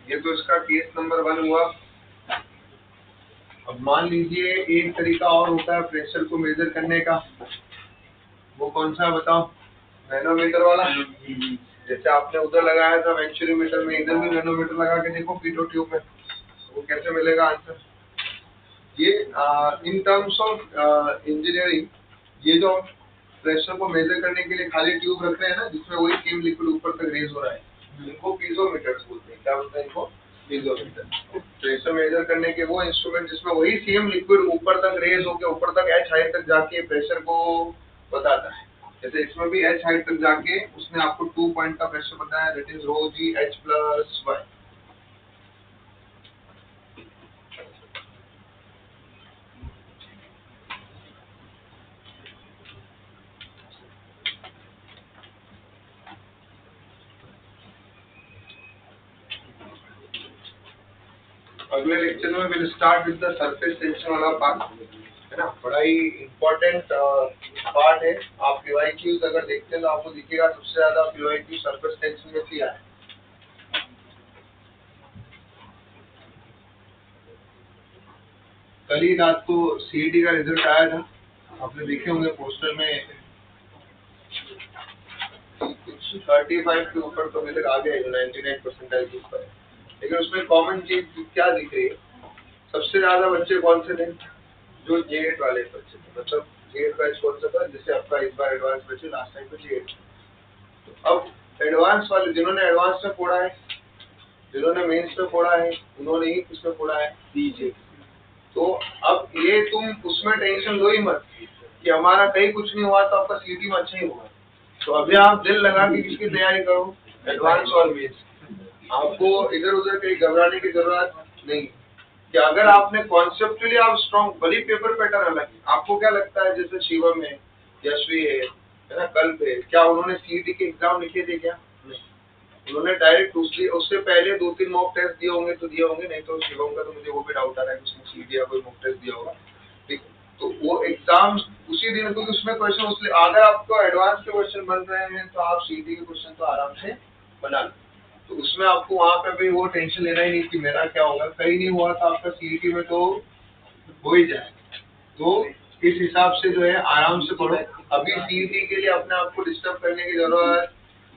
Speaker 1: ये तो इसका केस नंबर 1 हुआ। अब मान लीजिए एक तरीका और होता है प्रेशर को मेजर करने का, वो कौन सा बताओ, मैनोमीटर वाला। जैसे आपने उधर लगाया था वेंचुरीमीटर में, इधर भी मैनोमीटर लगा के देखो पीटो ट्यूब में, वो कैसे मिलेगा आंसर। ये इन टर्म्स ऑफ इंजीनियरिंग, ये जो प्रेशर को मेजर करने के लिए खाली ट्यूब रख रहे हैं ना, जिसमें वही सेम लिक्विड ऊपर तक रेज हो रहा है, इनको पीजोमीटर्स बोलते हैं। क्या बोलते हैं इनको? पीजोमीटर। प्रेशर मेजर करने के वो इंस्ट्रूमेंट जिसमें वही सेम लिक्विड ऊपर तक रेज होकर ऊपर तक एच हाइट तक जाके प्रेशर को बताता है। जैसे इसमें भी एच हाइट तक जाके उसने आपको 2 पॉइंट का प्रेशर बताया, that is rho ji h plus y. अगले लेक्चर में will start with the surface tension वाला पार्ट, है ना, बड़ा ही इम्पोर्टेंट पार्ट है। आप पीवाईक्यूज अगर देखते हैं तो आपको दिखेगा सबसे ज्यादा पीवाईक्यू सरफेस टेंशन में किया है। कल ही रात को सीईटी का रिजल्ट आया था, आपने देखे होंगे पोस्टर में कुछ 35 के ऊपर तो अभी तक आ गया है, 99 परसेंटाइल के ऊपर है। लेकिन उसमें कॉमन चीज क्या दिख रही है, सबसे ज्यादा बच्चे कौन से थे, जो J8 वाले बच्चे थे। मतलब J8 बैच कौन सा था, जिससे आपका इस बार एडवांस बचे, लास्ट टाइम तो J8। तो अब एडवांस वाले जिन्होंने एडवांस में पढ़ा है, जिन्होंने मेंस में पढ़ा है, उन्होंने ही किसमें पढ़ा है, DJ। तो अब ये तुम उसमें टेंशन लो ही मत कि हमारा कहीं कुछ नहीं हुआ तो आपका सीटी में अच्छा ही होगा। तो अभी आप दिल लगा के किसकी तैयारी करो, एडवांस और मेंस। आपको इधर उधर कहीं घबराने की जरूरत नहीं कि अगर आपने कॉन्सेप्चुअली आप स्ट्रॉन्ग, भली पेपर पैटर्न अलग है। आपको क्या लगता है जैसे शिवम है, यशवी है ना, कल्प है, क्या उन्होंने सीईटी के एग्जाम लिखे थे क्या? नहीं, उन्होंने डायरेक्ट उससे पहले 2-3 मॉक टेस्ट दिए होंगे तो दिए होंगे, नहीं तो शिवम का तो मुझे वो भी डाउट आ रहा है कि उसने सीईटी या कोई मॉक टेस्ट दिया होगा। तो वो एग्जाम उसी दिन, क्योंकि उसमें क्वेश्चन उसलिए अगर आपको एडवांस के क्वेश्चन बन रहे हैं तो आप सीईटी के क्वेश्चन तो आराम से बना लो। तो उसमें आपको वहाँ पे भी वो टेंशन लेना ही नहीं कि मेरा क्या होगा, कहीं नहीं हुआ तो आपका सीईटी में तो हो ही जाएगा। तो इस हिसाब से जो है आराम से पढ़ो। अभी सीईटी के लिए अपने आप को डिस्टर्ब करने की जरूरत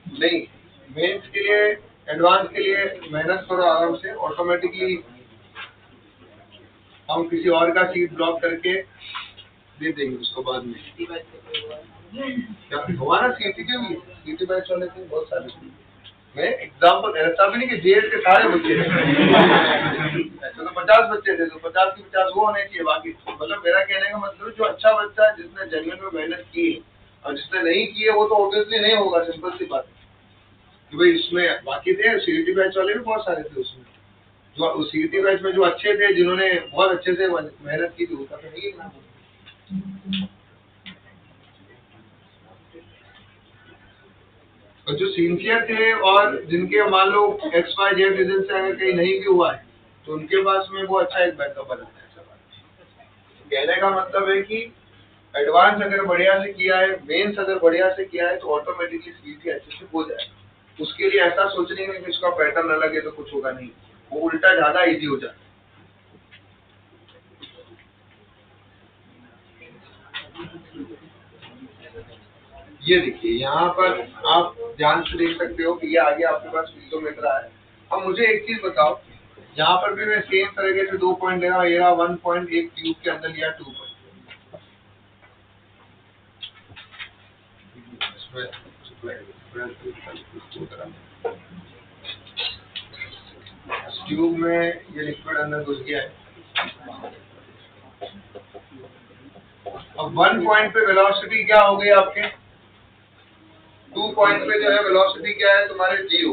Speaker 1: नहीं, मेंस के लिए, एडवांस के लिए मेहनत करो आराम से। ऑटोमेटिकली हम किसी और का सीट ब्लॉक करके दे देंगे उसको बाद में। क्या हुआ ना सीईटी के भी, सीईटी बैच वाले थे बहुत सारे। मैं एग्जाम्पल ऐसा भी नहीं कि जेएड के सारे बच्चे थे, ऐसे तो 50 बच्चे थे, तो 50 की 50 वो होने चाहिए। बाकी मतलब मेरा कहने का मतलब जो अच्छा बच्चा है, जिसने जेन्युइन में मेहनत की है, और जिसने नहीं की है वो तो ऑब्वियसली नहीं होगा। सिंपल सी बात है कि भाई इसमें बाकी थे सीईटी बैच वाले भी बहुत सारे थे उसमें, जो सीईटी बैच में जो अच्छे थे, जिन्होंने बहुत अच्छे से मेहनत की थी, उसका तो नहीं है। और जो सिंसियर थे और जिनके मान लो XYZ रीजन से अगर कहीं नहीं भी हुआ है तो उनके पास में वो अच्छा एक बैकअप बनाता है। कहने का मतलब है कि एडवांस अगर बढ़िया से किया है, मेंस अगर बढ़िया से किया है, तो ऑटोमेटिकली सीईटी अच्छे से हो जाएगा। उसके लिए ऐसा सोचने में कि इसका पैटर्न अलग है तो कुछ होगा नहीं, वो उल्टा ज्यादा इजी हो जाता है। ये देखिए यहाँ पर आप ध्यान से देख सकते हो कि ये आगे आपके पास पीजोमीटर है। अब मुझे एक चीज बताओ, यहाँ पर भी मैं सेम तरीके से 2 पॉइंट ले रहा हूँ, ये रहा 1 पॉइंट, एक ट्यूब के अंदर लिया 2 पॉइंट। ट्यूब में ये लिक्विड अंदर घुस गया है। अब 1 पॉइंट पे वेलोसिटी क्या हो गई आपके, 2 पॉइंट पे जो है वेलोसिटी क्या है तुम्हारे 0।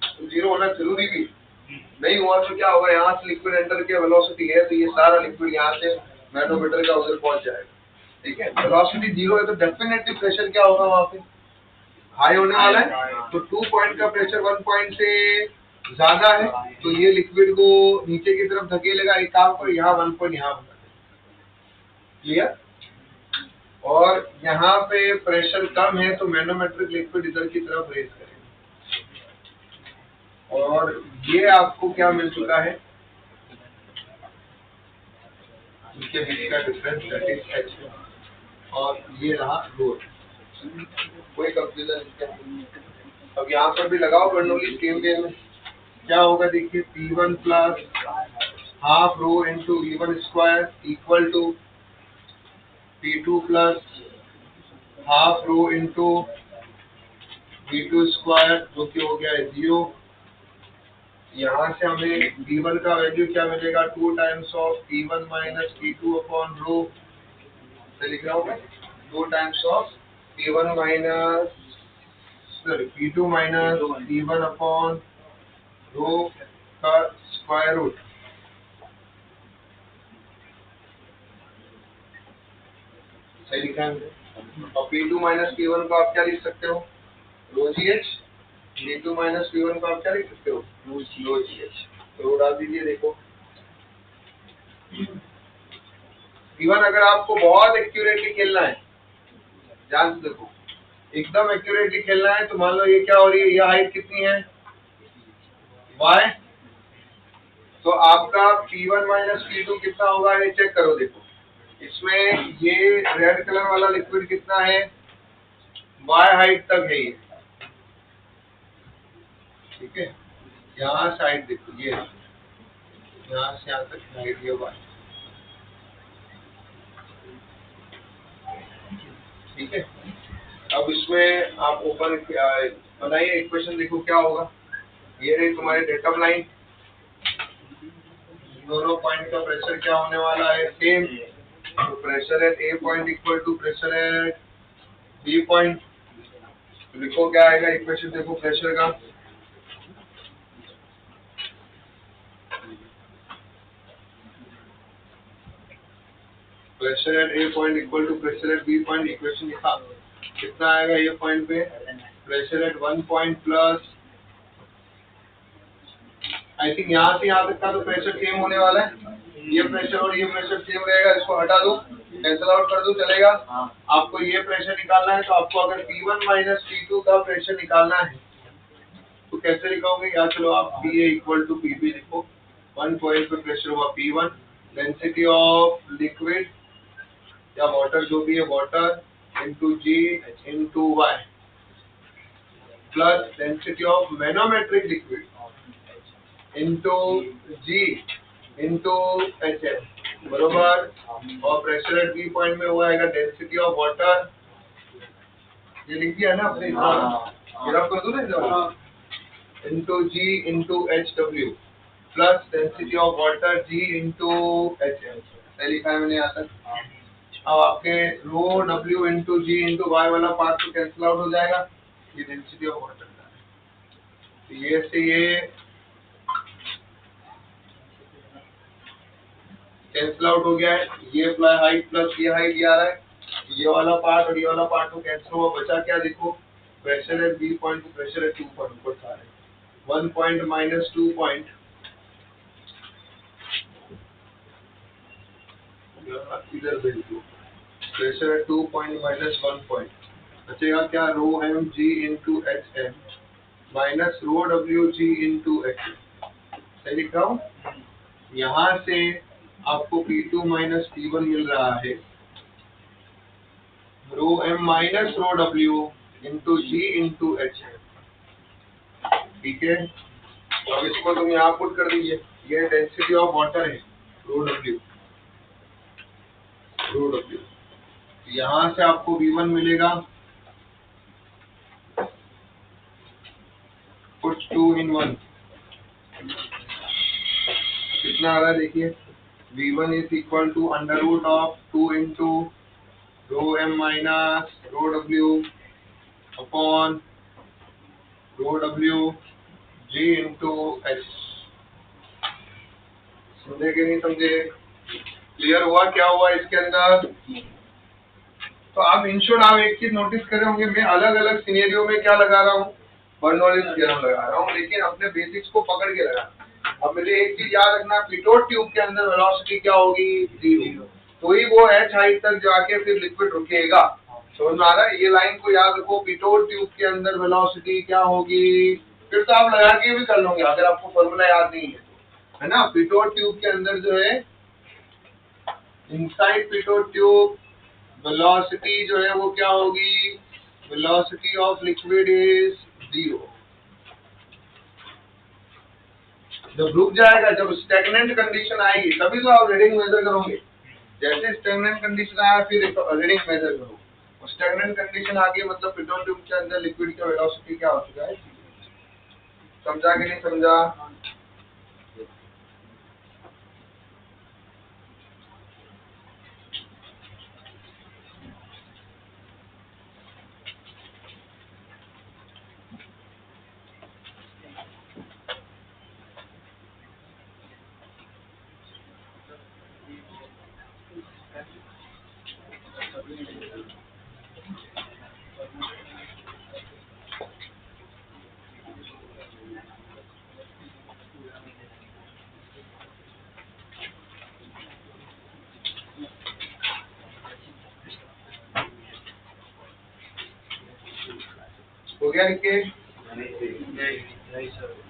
Speaker 1: तो 0 होना जरूरी भी नहीं हुआ तो क्या होगा, यहाँ से लिक्विड एंटर किया, वेलोसिटी है तो ये सारा लिक्विड यहाँ से मैनोमीटर का उधर पहुंच जाएगा। ठीक है, वेलोसिटी 0 है तो डेफिनेटली प्रेशर क्या होगा, वहाँ पे हाई होने वाला है। तो 2 पॉइंट का प्रेशर 1 पॉइंट से ज्यादा है तो ये लिक्विड को नीचे की तरफ धकेलेगा। एक काम पर यहाँ 1 पॉइंट यहाँ बना, क्लियर। और यहाँ पे प्रेशर कम है तो मैनोमेट्रिक लिक्विड इधर की तरफ रेज करेगा। और ये आपको क्या मिल चुका है, इसके बीच का डिफरेंस दैट इज एच, और ये रहा रो। कोई कंफ्यूजन नहीं। अब यहाँ पर भी लगाओ बर्नौली स्केल में क्या होगा, देखिए P1 plus half rho into V1 square equal to P2 plus half rho into V2 square, जो कि हो गया है 0। यहाँ से हमें P1 का वैल्यू क्या मिलेगा, 2 times of P1 minus P2 upon rho, लिख रहा हूँ मैं, 2 times of P1 minus P2 minus P1 upon rho का स्क्वायर रूट। सही लिखा है हमने। और P2 माइनस P1 को आप क्या लिख सकते हो, रो जी एच। P2 माइनस P1 को आप क्या लिख सकते हो, रो जी एच। तो डाल दीजिए। देखो P1 अगर आपको बहुत एक्यूरेटली खेलना है, ध्यान से देखो, एकदम एक्यूरेटली खेलना है, तो मान लो ये क्या हो रही है, ये हाइट कितनी है, y, तो आपका P1 माइनस P2 कितना होगा, ये चेक करो। देखो इसमें ये रेड कलर वाला लिक्विड कितना है, y हाइट तक है ये, ठीक है। यहाँ से हाइट देखो, ये यहाँ से यहाँ तक हाइट ये y, ठीक है। अब इसमें आप ओपन बनाइए इक्वेशन, देखो क्या होगा। ये रही तुम्हारे डेटम लाइन, दोनों पॉइंट का प्रेशर क्या होने वाला है, सेम। तो pressure at A point equal to pressure at B point. तो लिखो क्या आएगा इक्वेशन, देखो प्रेशर का, pressure at A point equal to pressure at B point. Equation लिखा, कितना आएगा ये पॉइंट पे, pressure at 1 point plus, I think यहाँ से यहाँ तक का तो प्रेशर सेम होने वाला है, ये प्रेशर और ये प्रेशर सेम रहेगा, इसको हटा दो, कैंसिल आउट कर दो, चलेगा। आपको ये प्रेशर निकालना है, तो आपको अगर P1 माइनस P2 का प्रेशर निकालना है तो कैसे लिखोगे, या चलो आप PA इक्वल टू PB लिखो। 1 पॉइंट पे प्रेशर हुआ P1, डेंसिटी ऑफ लिक्विड या वाटर जो भी है, water into G into Y plus density of manometric liquid into G into HF बरोबर। और प्रेशर एट बी पॉइंट में हुआ है डेंसिटी ऑफ वाटर, ये लिख दिया है ना अपने, ग्राफ कर दो ना, into G into HW plus density of water G into HF। सही लिखा है मैंने यहाँ तक। अब आपके रो W into G into Y वाला पार्ट तो कैंसिल आउट हो जाएगा, ये डेंसिटी ऑफ वाटर का है। तो ये से ये कैंसिल आउट हो गया है, ये प्लस हाइट प्लस ये हाइट ये आ रहा है, ये वाला पार्ट और ये वाला पार्ट तो कैंसिल हुआ, बचा क्या, देखो pressure at B point to pressure at 2 point ऊपर था, 1 पॉइंट माइनस 2 पॉइंट, इधर भेज दो, pressure at 2 point minus 1 point, बचेगा क्या, rho M G into H M minus rho W G into H M. सही लिख रहा हूँ। यहाँ से आपको P2 माइनस P1 मिल रहा है, rho M minus rho W into G into H है, ठीक है। अब इसको तुम यहाँ पुट कर दीजिए, ये डेंसिटी ऑफ वाटर है, रो डब्ल्यू, रो डब्ल्यू। यहाँ से आपको V1 मिलेगा, पुट 2 in 1, कितना आ रहा है देखिए, V1 is equal to under root of 2 into rho M minus rho W upon rho W G into H. समझे कि नहीं समझे, क्लियर हुआ क्या हुआ इसके अंदर। तो आप इन शॉर्ट आप एक चीज नोटिस करे होंगे, मैं अलग अलग सिनेरियो में क्या लगा रहा हूँ, बर्नौलीज थ्योरम लगा रहा हूँ, लेकिन अपने बेसिक्स को पकड़ के लगा। अब मुझे एक चीज याद रखना, पिटोट ट्यूब के अंदर वेलोसिटी क्या होगी, 0, तो ही वो H हाइट तक जाके फिर लिक्विड रुकेगा। समझ में आ रहा है, ये लाइन को याद रखो, पिटोट ट्यूब के अंदर वेलोसिटी क्या होगी, फिर तो आप लगा के भी कर लोगे अगर आपको फॉर्मूला याद नहीं है ना। पिटोट ट्यूब के अंदर जो है, इनसाइड पिटोट ट्यूब वेलोसिटी जो है वो क्या होगी, वेलोसिटी ऑफ लिक्विड इज 0। जब रुक जाएगा, जब स्टैग्नेंट कंडीशन आएगी तभी तो आप रीडिंग मेजर करोगे। जैसे स्टैग्नेंट कंडीशन आया फिर रीडिंग मेजर करो, स्टैग्नेंट कंडीशन आ गई मतलब पिटोट ट्यूब के अंदर लिक्विड का वेलोसिटी क्या हो चुका है, समझा कि नहीं समझा। गया लिख के?
Speaker 2: नहीं सर।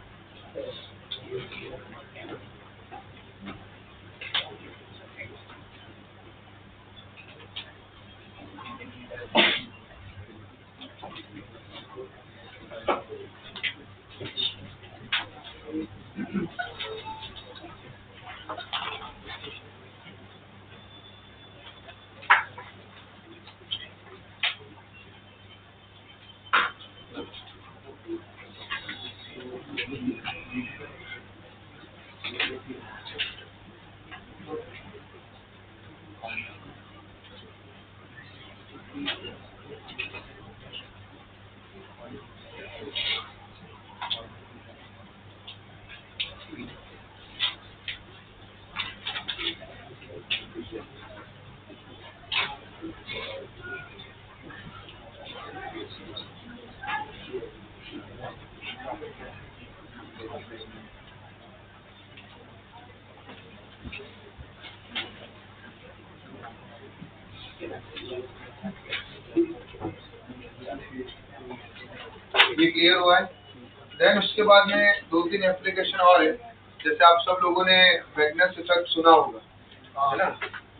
Speaker 1: ये क्लियर हुआ है? देन उसके बाद में 2-3 एप्लीकेशन और है, जैसे आप सब लोगों ने मैग्नेस इफेक्ट सुना होगा, है ना?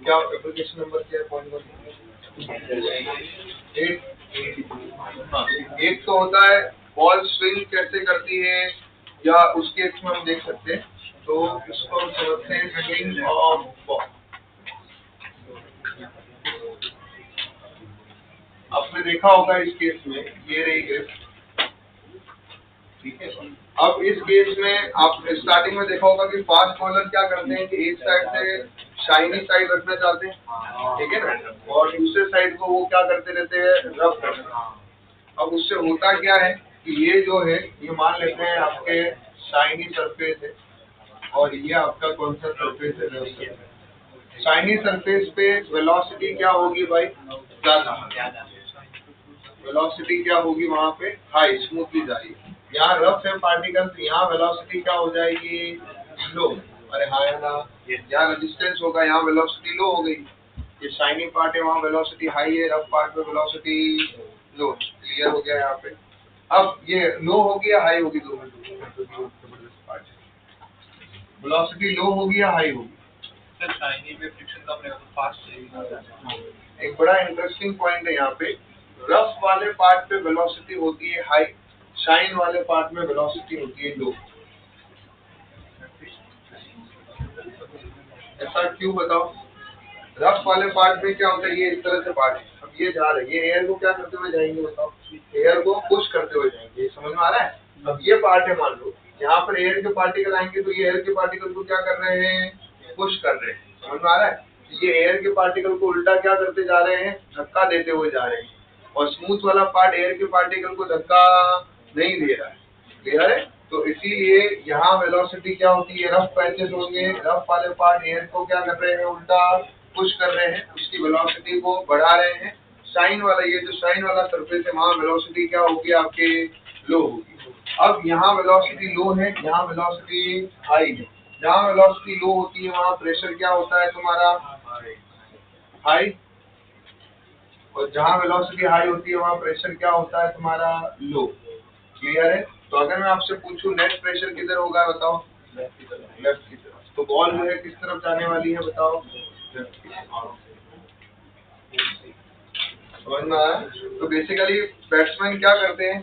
Speaker 1: क्या एप्लीकेशन नंबर क्या है? कौन कौन? एक तो होता है बॉल स्विंग कैसे करती है, या उसके इसमें हम देख सकते हैं, तो इसको हम समझते हैं स्विंग ऑफ बॉल। आपने देखा होगा इस केस में, ये रही ग्रिप, ठीक है। अब इस केस में आप स्टार्टिंग में देखा होगा कि फास्ट बॉलर क्या करते हैं कि एक साइड से शाइनी साइड रखना चाहते हैं, ठीक है ना, और दूसरे साइड को वो क्या करते रहते हैं, रफ करते हैं। अब उससे होता क्या है कि ये जो है, ये मान लेते हैं आपके शाइनी सरफेस है, और ये आपका कौन सा सरफेस है? शाइनी सरफेस पे वेलोसिटी क्या होगी भाई? ज्यादा। वेलोसिटी क्या होगी वहाँ पे? हाई, स्मूथली जा रही है। यहाँ रफ है पार्टिकल, तो यहाँ वेलोसिटी क्या हो जाएगी? लो। अरे हाँ है ना, यहाँ रेजिस्टेंस होगा, यहाँ वेलोसिटी लो हो गई। ये शाइनी पार्ट है, वहाँ वेलोसिटी हाई है, रफ पार्ट पे वेलोसिटी लो। क्लियर हो गया यहाँ पे? अब ये लो होगी या हाई होगी? दो जबरदस्त पार्ट है। वेलोसिटी लो होगी या हाई होगी?
Speaker 2: सर शाइनी में फ्रिक्शन कम रहेगा तो फास्ट चलेगा।
Speaker 1: एक बड़ा इंटरेस्टिंग पॉइंट है यहाँ पे, रफ वाले पार्ट पे वेलोसिटी होती है हाई, शाइन वाले पार्ट में वेलोसिटी होती है लो। ऐसा क्यों बताओ? रफ वाले पार्ट में क्या होता है, ये इस तरह से पार्ट है, अब ये जा रहे हैं, ये एयर को क्या करते हुए जाएंगे बताओ? एयर को पुश करते हुए जाएंगे, ये समझ में आ रहा है? अब ये पार्ट है, मान लो यहाँ पर एयर के पार्टिकल आएंगे, तो ये एयर के पार्टिकल को क्या कर रहे हैं? पुश कर रहे हैं। समझ में आ रहा है? ये एयर के पार्टिकल को उल्टा क्या करते जा रहे हैं? धक्का देते हुए जा रहे हैं, और स्मूथ वाला पार्ट एयर के पार्टिकल को धक्का नहीं दे रहा है। क्लियर है? तो इसीलिए यहाँ वेलोसिटी क्या होती है? रफ पैचेस होंगे, रफ वाले पार्ट एयर को क्या कर रहे हैं? उल्टा पुश कर रहे हैं, उसकी वेलोसिटी को बढ़ा रहे हैं। शाइन वाला, ये जो शाइन वाला सरफेस है, वहाँ वेलोसिटी क्या होगी आपके? लो होगी। अब यहाँ वेलोसिटी लो है, यहाँ वेलोसिटी हाई है। जहाँ वेलोसिटी लो होती है वहाँ प्रेशर क्या होता है तुम्हारा? हाई। और जहाँ वेलोसिटी हाई होती है वहाँ प्रेशर क्या होता है तुम्हारा? लो। क्लियर है? तो अगर मैं आपसे पूछूं नेट प्रेशर किधर होगा बताओ? लेफ्ट की तरफ। तो बॉल जो है किस तरफ जाने वाली है बताओ? लेफ्ट की तरफ। समझ में आया? तो बेसिकली बैट्समैन क्या करते हैं?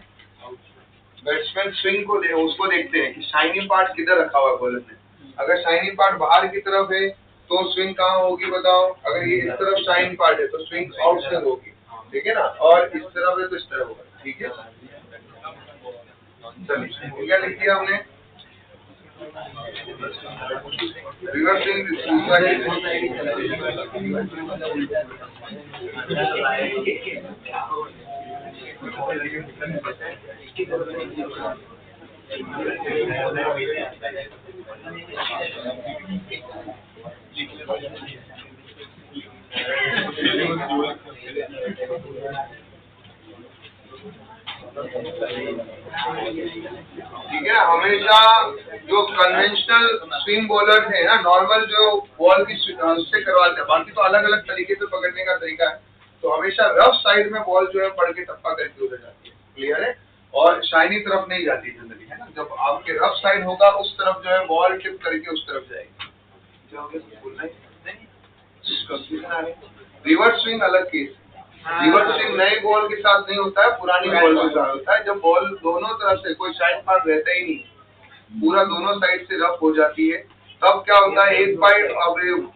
Speaker 1: बैट्समैन स्विंग को उसको देखते हैं कि शाइनी पार्ट किधर रखा हुआ है बॉलर ने। अगर शाइनी पार्ट बाहर की तरफ है तो स्विंग कहाँ होगी बताओ? अगर ये इस तरफ शाइन पार्ट है तो स्विंग आउट स्विंग होगी, ठीक है ना, और इस तरफ है तो इस तरफ होगा। ठीक है, चलिए क्या लिख दिया हमने? रिवर्सिंग ठीक है। हमेशा जो कन्वेंशनल स्विंग बॉलर है ना, नॉर्मल जो बॉल की उससे करवाते हैं, बाकी तो अलग अलग तरीके से पकड़ने का तरीका है, तो हमेशा रफ साइड में बॉल जो है पड़ के टप्पा करके उधर जाती है। क्लियर है? और शाइनी तरफ नहीं जाती जनरली, है ना। जब आपके रफ साइड होगा उस तरफ जो है बॉल टिप करके उस तरफ जाएगी। क्या हो गया, बोलना है कंफ्यूजन आ रही है। रिवर्स स्विंग अलग केस, रिवर्स स्विंग नए बॉल के साथ नहीं होता है, पुरानी बॉल के साथ होता है। जब बॉल दोनों तरफ से, कोई साइड पार्ट रहता ही नहीं, पूरा दोनों साइड से रफ हो जाती है, तब क्या होता है, एक साइड अब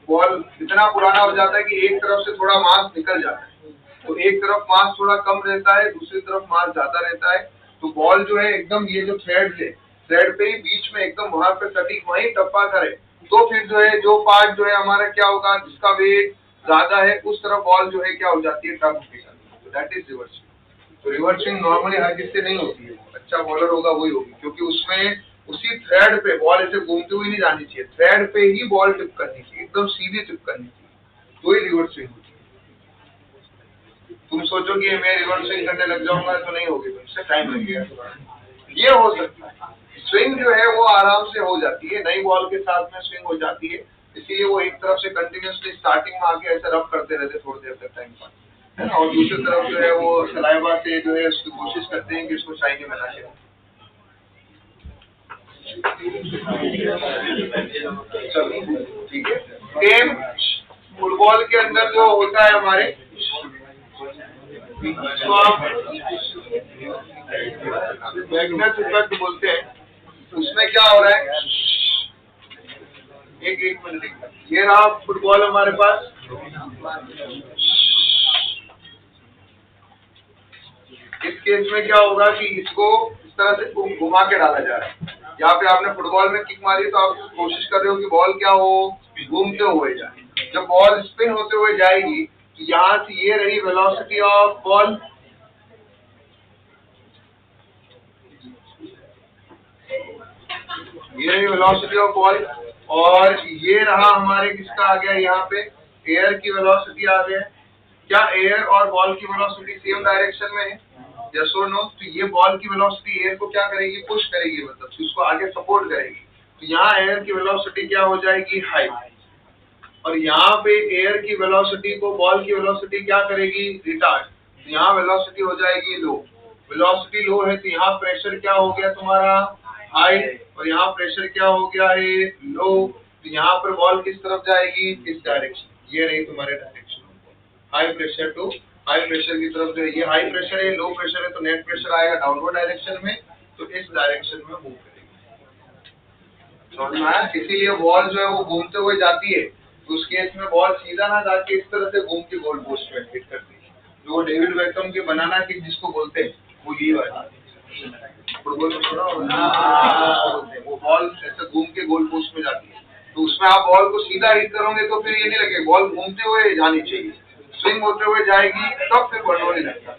Speaker 1: बॉल इतना पुराना हो जाता है कि एक तरफ से थोड़ा मास निकल जाता है, तो एक तरफ मास थोड़ा कम रहता है, दूसरी तरफ मास ज्यादा रहता है। तो बॉल जो है एकदम ये जो थ्रेड है, थ्रेड पे ही बीच में एकदम वहां पे सटीक वहीं टप्पा करे, तो फिर जो है जो पार्ट जो है हमारा क्या होगा, जिसका वेट ज्यादा है उस तरफ बॉल जो है क्या हो जाती है, टप होती है। तो दैट इज रिवर्स स्विंग। तो रिवर्स स्विंग नॉर्मली हर किससे नहीं होती है, अच्छा बॉलर होगा वही होगी, क्योंकि उसमें उसी थ्रेड पे बॉल ऐसे घूमती हुई नहीं जानी चाहिए, थ्रेड पे ही बॉल टिप करनी चाहिए, एकदम सीधी टिप करनी चाहिए, तो ही रिवर्स स्विंग होती है। तुम सोचो कि मैं रिवर्स स्विंग करने लग जाऊंगा तो नहीं होगी, तुमसे टाइम लगेगा। ये हो सकता है, स्विंग जो है वो आराम से हो जाती है, नई बॉल के साथ में स्विंग हो जाती है, इसीलिए वो एक तरफ से कंटिन्यूसली स्टार्टिंग में आके ऐसे रब करते रहते थोड़ी देर तक टाइम पास, है ना, और दूसरी तरफ जो है वो सलाइवा से जो है उसकी कोशिश करते हैं कि उसको शाइनी बना के। चलो ठीक है। सेम फुटबॉल के अंदर जो होता है हमारे, इसको आप मैग्नेट इफेक्ट बोलते हैं, उसमें क्या हो रहा है, एक मिनट, ये रहा फुटबॉल हमारे पास, इस केस में क्या होगा कि इसको इस तरह से घुमा के डाला जा रहा है। यहाँ पे आपने फुटबॉल में किक मारी तो आप कोशिश कर रहे हो कि बॉल क्या हो, घूमते हुए जाए। जब बॉल स्पिन होते हुए जाएगी तो यहाँ से ये रही वेलोसिटी ऑफ बॉल, ये रही वेलोसिटी ऑफ बॉल, और ये रहा हमारे किसका आ गया, यहाँ पे एयर की वेलोसिटी आ गया। क्या एयर और बॉल की वेलोसिटी सेम डायरेक्शन में है, यस और नो। तो ये बॉल की वेलोसिटी एयर को क्या करेगी, पुश करेगी, मतलब उसको आगे सपोर्ट करेगी। तो यहाँ एयर की वेलोसिटी क्या हो जाएगी, हाई, और यहाँ पे एयर की वेलोसिटी को बॉल की वेलोसिटी क्या करेगी, रिटार्ड। तो यहाँ वेलोसिटी हो जाएगी लो, वेलोसिटी लो है तो यहाँ प्रेशर क्या हो गया तुम्हारा, हाई, और यहाँ प्रेशर क्या हो गया है, लो। तो यहाँ पर बॉल किस तरफ जाएगी, इस डायरेक्शन, ये रही तुम्हारे direction, high pressure to high pressure की तरफ। जो ये हाई प्रेशर है, लो प्रेशर है, तो नेट प्रेशर आएगा डाउनवर्ड डायरेक्शन में, तो इस डायरेक्शन में मूव करेगी। समझ में आया। इसीलिए बॉल जो है वो घूमते हुए जाती है, तो उस केस में बॉल सीधा ना जाके इस तरह से घूम के गोल पोस्ट में हिट करती है। जो डेविड बेकहम के बनाना किक जिसको बोलते हैं, वो ये वाला फुटबॉल में सुना होगा, वो बॉल ऐसे घूम के गोल पोस्ट में जाती है। तो उसमें आप बॉल को सीधा हिट करोगे तो फिर ये नहीं लगेगा, बॉल घूमते हुए जानी चाहिए, स्विंग होते हुए जाएगी तब फिर बर्नौली लगता है।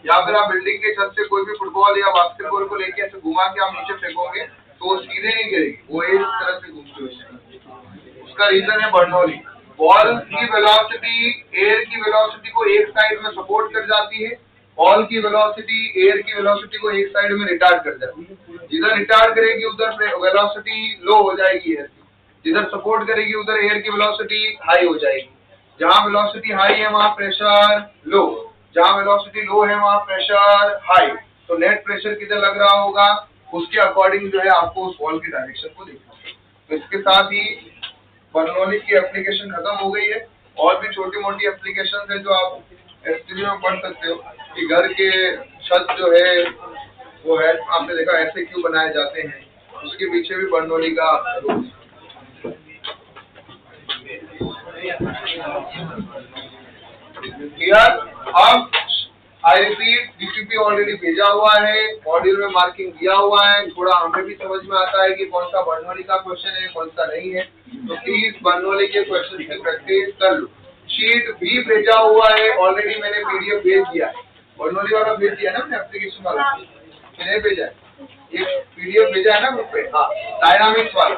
Speaker 1: या फिर आप बिल्डिंग के छत से कोई भी फुटबॉल या बास्केटबॉल को लेके ऐसे घुमा के आप नीचे फेंकोगे तो वो सीधे नहीं गिरेगी, वो इस तरह से घूमते हुए जाएगी। उसका रीजन है बर्नौली। बॉल की वेलोसिटी एयर की वेलोसिटी को एक साइड में सपोर्ट कर जाती है, बॉल की वेलोसिटी एयर की वेलोसिटी को एक साइड में रिटार्ड कर जाती है। जिधर रिटार्ड करेगी उधर वेलोसिटी लो हो जाएगी एयर की, जिधर सपोर्ट करेगी उधर एयर की वेलोसिटी हाई हो जाएगी। जहाँ वेलोसिटी हाई है वहाँ प्रेशर लो, जहाँ वेलोसिटी लो है वहाँ प्रेशर हाई। तो नेट प्रेशर किधर लग रहा होगा, उसके अकॉर्डिंग जो है आपको उस बॉल की डायरेक्शन को देखना है। तो इसके साथ ही बर्नौली की एप्लीकेशन खत्म हो गई है। और भी छोटी मोटी एप्लीकेशन है जो आप एसटीडी में पढ़ सकते हो कि घर के छत जो है वो है, आपने देखा ऐसे क्यों बनाए जाते हैं, उसके पीछे भी बर्नौली का रोल है। अब आई रिपीट, डीपीपी ऑलरेडी भेजा हुआ है, मॉड्यूल में मार्किंग दिया हुआ है, थोड़ा हमें भी समझ में आता है कि कौन सा बर्नौली का क्वेश्चन है कौन सा नहीं है। तो प्लीज बर्नौली के क्वेश्चन की प्रैक्टिस कर लो। शीट भी भेजा हुआ है ऑलरेडी, मैंने पीडीएफ भेज दिया है, बर्नौली वाला भेज दिया ना मैंने, एप्लीकेशन वाला नहीं भेजा है, एक पीडीएफ भेजा है ना ग्रुप पे, हाँ, डायनामिक्स वाला।